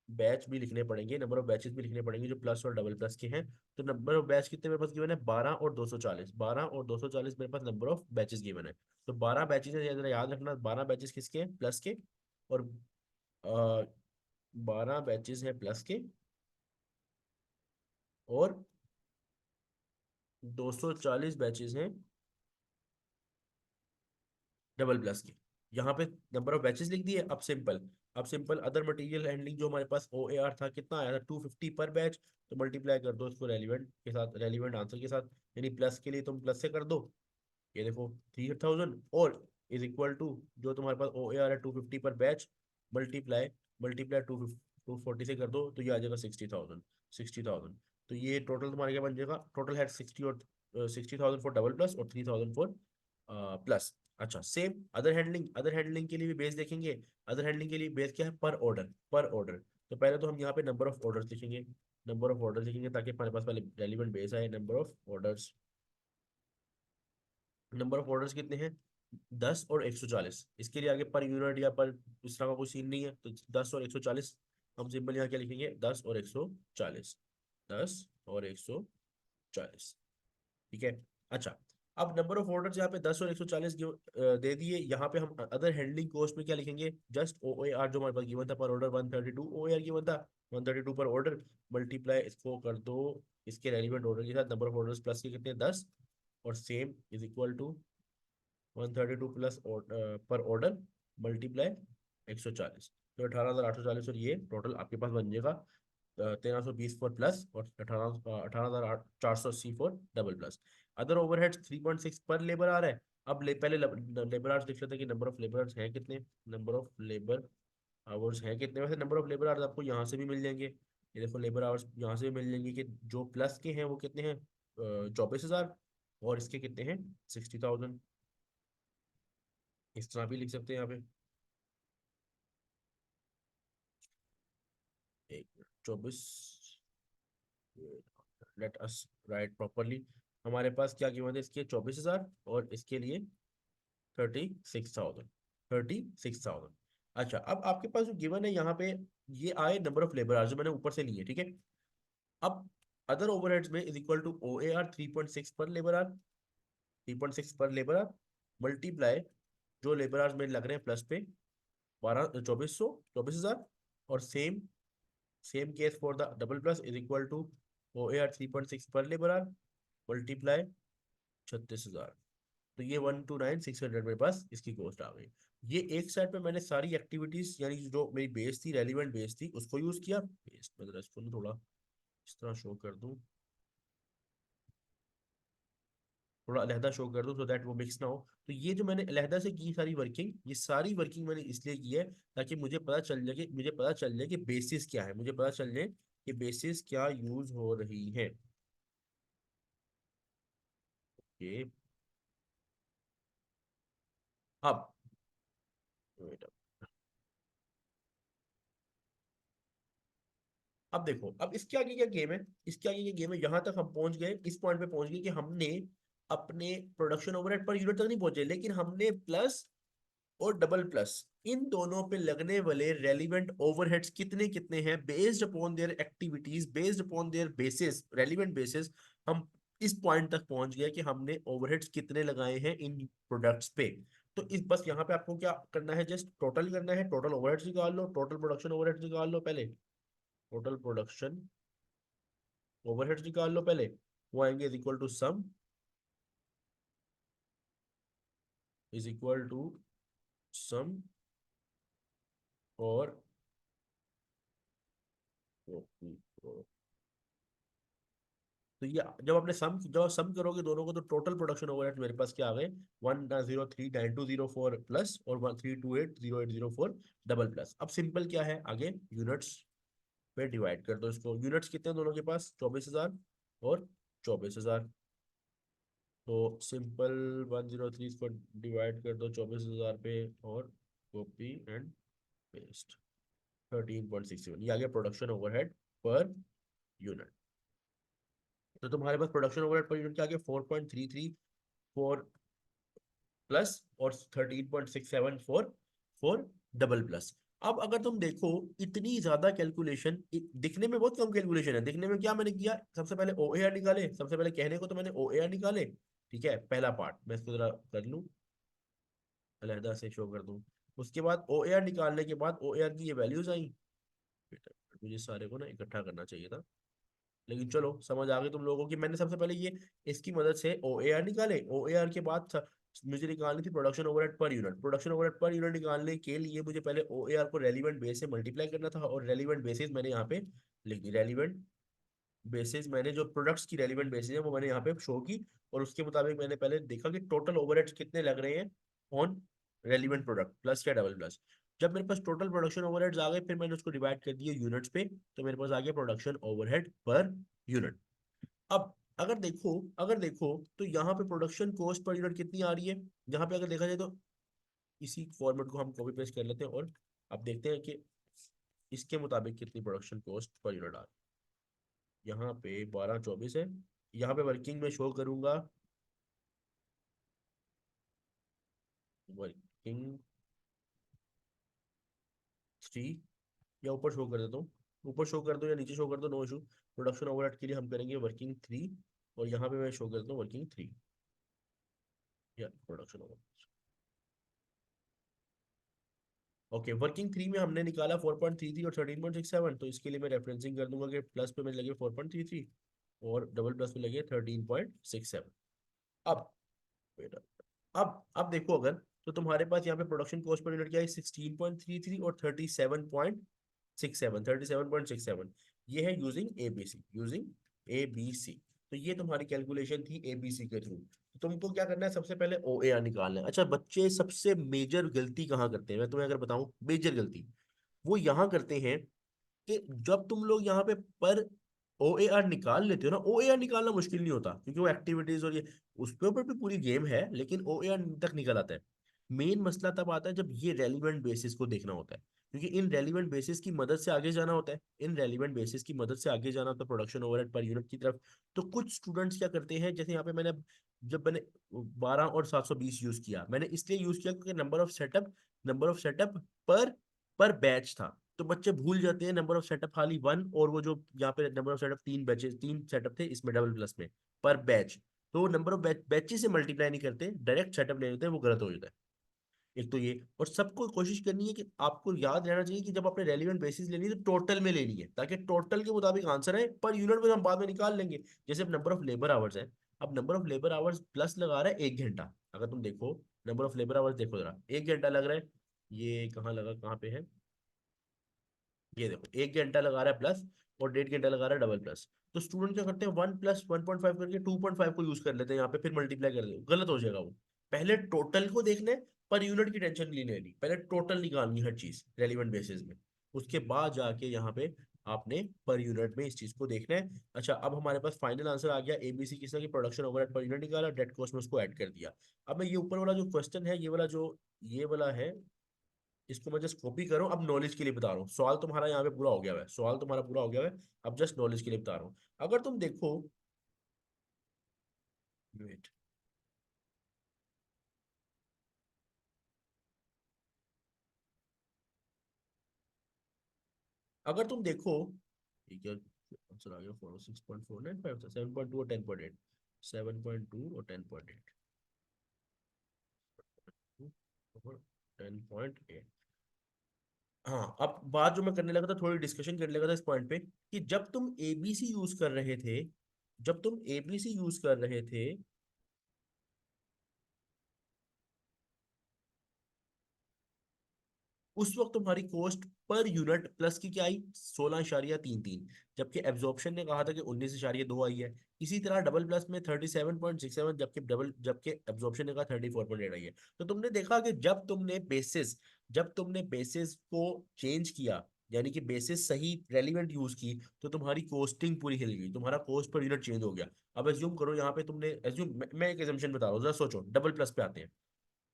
बैच भी लिखने पड़ेंगे, नंबर ऑफ बैचेस भी लिखने पड़ेंगे जो प्लस और डबल प्लस के हैं। तो नंबर ऑफ बैच कितने मेरे पास गिवन है, 12 और 240, 12 और 240 मेरे पास नंबर ऑफ बैचेस गिवन है। तो 12 बैचेस है, जरा याद रखना, 12 बैचेस किसके हैं, प्लस के, और 12 बैचेस है प्लस के, और 240 बैचेस हैं डबल प्लस की। यहाँ पे नंबर ऑफ बैचेस लिख दिए। अब सिंपल अदर मटेरियल हैंडलिंग जो हमारे पास ओ ए आर था कितना आया था 250 पर बैच, तो मल्टीप्लाई कर दो इसको रेलिवेंट के साथ, रेलिवेंट आंसर के साथ, यानी प्लस के लिए तुम प्लस से कर दो, ये देखो 3,000, और इज इक्वल टू जो तुम्हारे पास ओ ए आर है 250 पर बैच, मल्टीप्लाई मल्टीप्लाई 240 से कर दो, तो ये आ जाएगा 60,000, 60,000। तो ये टोटल तुम्हारा क्या बन जाएगा, टोटल है 60, और 60,000 फॉर डबल प्लस और 3,000 फॉर प्लस। अच्छा same other handling, other handling के लिए भी बेस देखेंगे। अदर हैंडलिंग के लिए बेस क्या है, पर ऑर्डर, पर ऑर्डर। तो पहले तो हम यहाँ पे नंबर ऑफ ऑर्डर्स लिखेंगे, नंबर ऑफ ऑर्डर्स लिखेंगे ताकि हमारे पास पहले रेलिवेंट बेस आए, number of orders, number of orders कितने हैं 10 और 140। इसके लिए आगे पर यूनिट या पर इस तरह का कोई सीन नहीं है, तो 10 और 140, हम सिंपल यहाँ क्या लिखेंगे 10 और 140, 10 और 140, ठीक है। अच्छा, अब नंबर ऑफ ऑर्डर्स यहाँ पे 10 और 140 दे दिए, यहाँ पे हम अदर हैंडलिंग कॉस्ट में क्या लिखेंगे, जस्ट ओ ए आर जो हमारे पास गिवन था per order 132 O A R given था, 132 पर ऑर्डर, मल्टीप्लाई इसको कर दो इसके रेलिवेंट ऑर्डर के साथ, नंबर ऑफ ऑर्डर्स प्लस के कितने 10, और same is equal to 132 plus per order multiply 140, तो 18,840, और ये टोटल आपके पास बन जाएगा 1,320 फॉर प्लस, और 18,480 for double plus. Other overhead 3.6 per labour आ रहा है। अब पहले लेबर आवर्स देख लेते हैं कि नंबर ऑफ लेबर आवर्स हैं कितने, नंबर ऑफ लेबर आवर्स हैं कितने। वैसे नंबर ऑफ लेबर आवर्स आपको यहाँ से भी मिल जाएंगे, ये देखो लेबर आवर्स यहाँ से भी मिल जाएंगे कि जो प्लस के हैं वो कितने हैं 24,000, और इसके कितने हैं 60,000। इस तरह भी लिख सकते हैं यहाँ पे, एक 24, लेट अस राइट प्रॉपरली। हमारे पास क्या कीमत है इसके 24,000, और इसके लिए 36,000, 36,000। अच्छा, अब आपके पास जो गिवन है यहाँ पे, ये आए नंबर ऑफ लेबर आवर्स जो मैंने ऊपर से लिए, ठीक है। अब अदर ओवरहेड्स में is equal to O A R 3.6 per labour hour, 3.6 per labour hour, multiply जो लेबर आवर्स में लग रहे हैं प्लस पे 2400, 24,000, और same same case for the double plus is equal to O A R 3.6 per labour hour multiply 36,000। तो ये 129,600 मेरे पास इसकी कॉस्ट आ गई। ये एक साइड पे मैंने सारी एक्टिविटीज यानी कि जो मेरी बेस थी, रेलिवेंट बेस थी, उसको यूज किया। बेस मैं जरा इसको ना थोड़ा इस तरह शो कर दूं, थोड़ा अलहदा शो कर दूं, सो दैट वो मिक्स ना हो। तो ये जो मैंने अलहदा से की सारी वर्किंग, ये सारी वर्किंग मैंने इसलिए की है ताकि मुझे पता चल जाए कि बेसिस क्या है, मुझे पता चल जाए कि बेसिस क्या यूज हो रही है। ये अब wait अब देखो, अब इसके आगे क्या गेम है, इसके आगे ये गेम है, यहां तक हम पहुंच गए, इस पॉइंट पे पहुंच गए कि हमने अपने प्रोडक्शन ओवरहेड पर यूनिट तक नहीं पहुंचे, लेकिन हमने प्लस और डबल प्लस इन दोनों पे लगने वाले रेलिवेंट ओवरहेड्स कितने कितने हैं based upon their activities, based upon their basis, relevant basis, हम इस पॉइंट तक पहुंच गए कि हमने ओवरहेड्स कितने लगाए हैं इन प्रोडक्ट्स पे। तो इस बस यहाँ पे आपको क्या करना है, जस्ट टोटल करना है, टोटल ओवरहेड्स निकाल लो, टोटल प्रोडक्शन ओवरहेड्स निकाल लो पहले, टोटल प्रोडक्शन ओवरहेड्स निकाल लो पहले। वो आएंगे is equal to sum, is equal to sum और तो ये जब आप सम करोगे दोनों को, तो टोटल प्रोडक्शन ओवरहेड मेरे पास क्या आ गए, 1039204 प्लस और 1328080 डबल प्लस। अब सिंपल क्या है आगे, यूनिट्स पे डिवाइड कर दो इसको। यूनिट्स कितने हैं दोनों के पास, 24,000 और 24,000। तो सिंपल 103 इसको डिवाइड कर दो 24,000 पे, और कॉपी एंड पेस्ट 13.67, ये आ गया प्रोडक्शन ओवरहेड पर यूनिट। तो तुम्हारे पास प्रोडक्शन ओवरहेड पर यूनिट क्या आ गया, 4.334 प्लस और 13.67 फॉर डबल प्लस। अब अगर तुम देखो, इतनी ज्यादा कैलकुलेशन दिखने में बहुत कम कैलकुलेशन है, दिखने में क्या मैंने किया, सबसे पहले ओ ए आर निकाले, सबसे पहले कहने को तो मैंने ओ ए आर निकाले, ठीक है, पहला पार्ट मैं इसको जरा कर लूं, अलहदा से शो कर दूं। उसके बाद ओ ए आर निकालने के बाद ओ ए आर की ये वैल्यूज आई। बेटा, मुझे सारे को ना इकट्ठा करना चाहिए था, लेकिन चलो समझ आ गई तुम लोगों की। मैंने सबसे पहले ये इसकी मदद से ओ ए आर निकाले, ओ ए आर के बाद मुझे निकालनी थी production overhead per unit. Production overhead per unit निकालने के लिए मुझे पहले ओ ए आर को रेलिवेंट बेस से मल्टीप्लाई करना था, और रेलिवेंट बेसिस मैंने यहाँ पे लिख दी। रेलिवेंट बेसिस मैंने जो प्रोडक्ट्स की रेलिवेंट बेसिस है वो मैंने यहाँ पे शो की, और उसके मुताबिक मैंने पहले देखा कि टोटल ओवरहेड्स कितने लग रहे हैं ऑन रेलिवेंट प्रोडक्ट, प्लस या डबल प्लस। जब मेरे पास टोटल प्रोडक्शन ओवरहेड्स आ गए, फिर मैंने उसको डिवाइड कर दिया यूनिट्स पे, तो मेरे पास आ गया प्रोडक्शन ओवरहेड पर यूनिट। अब अगर देखो तो यहाँ पे प्रोडक्शन कॉस्ट पर यूनिट कितनी आ रही है, यहाँ पे अगर देखा जाए तो इसी फॉर्मेट को हम कॉपी पेस्ट कर लेते हैं, और अब देखते हैं कि इसके मुताबिक कितनी प्रोडक्शन कॉस्ट पर यूनिट आ रही है। यहाँ पे 1224 है, यहाँ पे वर्किंग में शो करूंगा, वर्किंग 3, या ऊपर शो कर देता हूँ, ऊपर शो कर दो या नीचे शो कर दो, नो इशू। प्रोडक्शन ओवरहेड के लिए हम करेंगे वर्किंग 3, और यहाँ पे मैं शो करता हूँ वर्किंग 3 या प्रोडक्शन ओवरहेड। ओके, वर्किंग 3 में हमने निकाला 4.33 और 13.67, तो इसके लिए मैं रेफरेंसिंग कर दूंगा कि प्लस पे में लगे 4.33 और डबल प्लस पे लगे 13.67। अब अब देखो अगर, तो तुम्हारे पास यहाँ पे प्रोडक्शन कॉस्ट पर यूनिट क्या है, 16.33 और 37.67 ये है यूजिंग एबीसी, यूजिंग एबीसी। तो ये तुम्हारी कैलकुलेशन थी एबीसी के थ्रू। तो तुमको क्या करना है, सबसे पहले ओ ए आर निकालना है। अच्छा बच्चे, सबसे मेजर गलती कहाँ करते हैं, मैं तुम्हें अगर बताऊं मेजर गलती, वो यहाँ करते हैं कि जब तुम लोग यहाँ पे पर ओ ए आर निकाल लेते हो ना, ओ ए आर निकालना मुश्किल नहीं होता क्योंकि वो एक्टिविटीज और ये उसके ऊपर भी पूरी गेम है, लेकिन ओ ए आर तक निकल आता है। मेन मसला तब आता है जब ये रेलिवेंट बेसिस को देखना होता है। क्योंकि इन रेलिवेंट बेसिस की मदद से आगे जाना होता है, इन रेलिवेंट बेसिस की मदद से आगे जाना होता है प्रोडक्शन ओवरहेड पर यूनिट की तरफ। तो कुछ स्टूडेंट्स क्या करते हैं, जैसे यहाँ पे मैंने जब मैंने 12 और 720 यूज किया, मैंने इसलिए यूज किया क्योंकि नंबर ऑफ सेटअप पर पर बैच था। तो बच्चे भूल जाते हैं नंबर ऑफ सेटअप खाली वन, और वो जो यहाँ पे नंबर ऑफ सेटअप तीन बैचेस, तीन सेटअप थे इसमें डबल प्लस में पर बैच। तो नंबर ऑफ बैचेस से मल्टीप्लाई नहीं करते, डायरेक्ट सेटअप ले लेते हैं, वो गलत हो जाता है। एक तो ये, और सबको कोशिश करनी है कि आपको याद रहना चाहिए कि जब आपने रेलिवेंट बेसिस लेनी है तो टोटल में लेनी है, ताकि टोटल के मुताबिक आंसर है, पर यूनिट में हम बाद में निकाल लेंगे। जैसे अब नंबर ऑफ लेबर आवर्स है, अब number of labour hours plus लगा रहा है 1 घंटा। अगर तुम देखो नंबर ऑफ लेबर आवर्स, देखो जरा 1 घंटा लग रहा है, ये कहाँ लगा, कहाँ पे है, ये देखो 1 घंटा लगा रहा है प्लस, और 1.5 घंटा लगा रहा है डबल प्लस। तो स्टूडेंट क्या करते हैं, 1 + 1.5 करके 2.5 को यूज कर लेते हैं यहाँ पे, फिर मल्टीप्लाई कर देते हैं, गलत हो जाएगा वो। पहले टोटल को देखना है, पर यूनिट की टेंशन नहीं लेनी, पहले टोटल निकालनी है हर चीज रेलिवेंट बेसिस में। उसके बाद जाके यहाँ पे आपने पर यूनिट में इस चीज को देखना है। अच्छा, अब हमारे पास फाइनल आंसर आ गया, एबीसी किस तरह की प्रोडक्शन ओवरहेड पर यूनिट निकाला, डेट कॉस्ट में उसको ऐड कर दिया। अब मैं ये ऊपर वाला जो क्वेश्चन है, ये वाला है, इसको मैं जस्ट कॉपी करो, अब नॉलेज के लिए बता रहा हूँ, सवाल तुम्हारा यहाँ पे पूरा हो गया है, सवाल तुम्हारा पूरा हो गया है। अब जस्ट नॉलेज के लिए बता रहा हूँ। अगर तुम देखो, वेट, अगर तुम देखो, ठीक है, आंसर आ गया 6.495 था, 7.2 और 10.8, 7.2 और 10.8 और 10.8। हाँ, अब बात जो मैं करने लगा था, थोड़ी डिस्कशन करने लगा था इस पॉइंट पे, कि जब तुम एबीसी यूज कर रहे थे, जब तुम एबीसी यूज कर रहे थे, उस वक्त तुम्हारी कॉस्ट पर यूनिट प्लस की क्या आई, 16.33, जबकि एब्जॉर्प्शन ने कहा था कि 19.2 आई है। इसी तरह डबल प्लस में 37.67, जबकि एब्जॉर्प्शन ने कहा 34.8 आई है। तो तुमने देखा कि जब तुमने बेसिस को चेंज किया, यानी कि बेसिस सही रेलिवेंट यूज की, तो तुम्हारी कॉस्टिंग पूरी हिल गई, तुम्हारा कॉस्ट पर यूनिट चेंज हो गया। अब एज्यूम करो यहाँ पे तुमने एज्यूम, मैं एक एजम्पशन बता रहा हूँ, जरा सोचो, डबल प्लस पे आते हैं।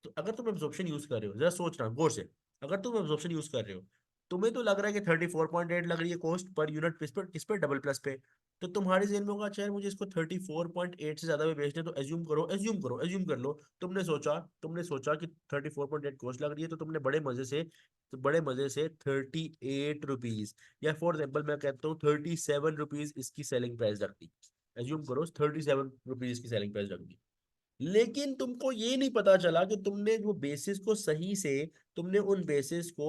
तो अगर तुम एब्जॉर्प्शन यूज कर रहे हो, जरा सोचना गौर से, अगर तुम एब्जॉर्प्शन यूज कर रहे हो, तुम्हें तो लग रहा है कि 34.8 लग रही है कॉस्ट पर यूनिट, किस पे डबल प्लस पे। तो तुम्हारे जेहन में होगा, अच्छा यार मुझे इसको 34.8 से ज्यादा में बेचना है, तो एज्यूम कर लो, तुमने सोचा कि 34.8 कॉस्ट लग रही है, तो तुमने बड़े मजे से 38 रुपीज, या फॉर एग्जाम्पल मैं कहता हूँ 37 रुपीज इसकी सेलिंग प्राइस रख दी। एज्यूम करो 37 रुपीज की सेलिंग प्राइस रख दी। लेकिन तुमको ये नहीं पता चला कि तुमने उन बेसिस को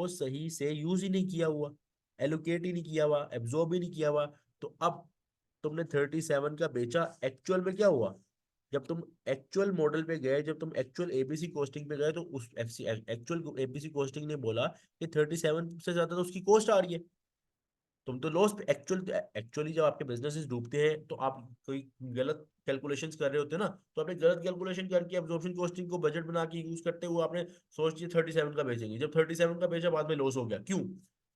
सही से यूज ही नहीं किया हुआ, एलोकेट ही नहीं किया हुआ, एब्जॉर्ब ही नहीं किया हुआ। तो अब तुमने 37 का बेचा, एक्चुअल में क्या हुआ, जब तुम एक्चुअल मॉडल पे गए, जब तुम एक्चुअल एबीसी कॉस्टिंग पे गए, तो उस एक्चुअल एबीसी कॉस्टिंग ने बोला कि 37 से ज्यादा तो उसकी कॉस्ट आ रही है। तुम तो लॉस पे, एक्चुअली जब आपके बिजनेसेस डूबते हैं तो आप कोई गलत कैलकुलेशंस कर रहे होते हैं ना, तो आपने गलत कैलकुलेशन करके एब्जॉर्प्शन कॉस्टिंग को बजट बना के यूज करते हुए आपने सोच लिया 37 का बेचेंगे, जब 37 का बेचा बाद में लॉस हो गया, क्यों?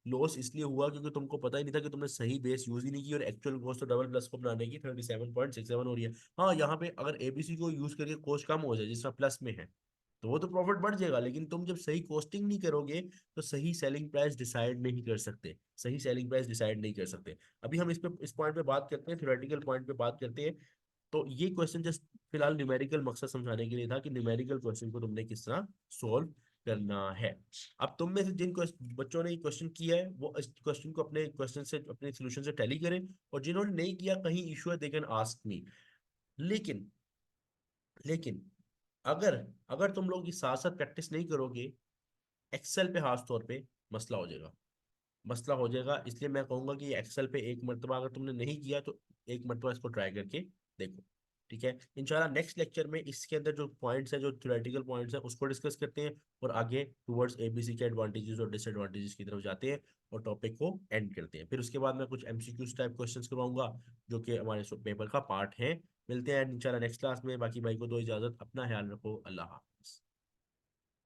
लॉस इसलिए हुआ क्योंकि तुमको पता ही नहीं था कि तुमने सही बेस यूज ही नहीं की, और एक्चुअल कॉस्ट तो डबल प्लस को बनाने की 37.67 हो रही है। हाँ, यहाँ पे अगर एबीसी को यूज करके कॉस्ट कम हो जाए जिसमें प्लस में है, तो वो तो प्रॉफिट बढ़ जाएगा, लेकिन तुम जब सही कॉस्टिंग नहीं करोगे, तो सही सेलिंग प्राइस डिसाइड नहीं कर सकते। अभी हम इस पॉइंट पे बात करते हैं, थ्योरेटिकल पॉइंट पे बात करते हैं। तो ये क्वेश्चन जस्ट फिलहाल न्यूमेरिकल मकसद समझाने के लिए था कि न्यूमेरिकल क्वेश्चन को तुमने किस तरह सोल्व करना है। अब तुम में से जिन बच्चों ने क्वेश्चन किया है, वो इस क्वेश्चन को अपने क्वेश्चन से, अपने सोल्यूशन से टैली करें, और जिन्होंने नहीं किया, कहीं इशू है, दे कैन आस्क मी। लेकिन लेकिन अगर अगर तुम लोग इस साथ साथ प्रैक्टिस नहीं करोगे, एक्सेल पे खास तौर पे मसला हो जाएगा, मसला हो जाएगा। इसलिए मैं कहूंगा कि एक्सेल पे एक मरतबा अगर तुमने नहीं किया, तो एक मरतबा इसको ट्राई करके देखो। ठीक है, इंशाल्लाह नेक्स्ट लेक्चर में इसके अंदर जो पॉइंट्स है, जो थ्योरेटिकल पॉइंट्स है, उसको डिस्कस करते हैं, और आगे टुवर्ड्स एबीसी के एडवांटेजेस और डिसएडवांटेजेस की तरफ जाते हैं, और टॉपिक को एंड करते हैं। फिर उसके बाद मैं कुछ एमसीक्यूज टाइप क्वेश्चंस करवाऊंगा, जो कि हमारे पेपर का पार्ट है। मिलते हैं इंशाल्लाह नेक्स्ट क्लास में। बाकी भाई को दो इजाजत, अपना ख्याल रखो, अल्लाह हाफ़िज़।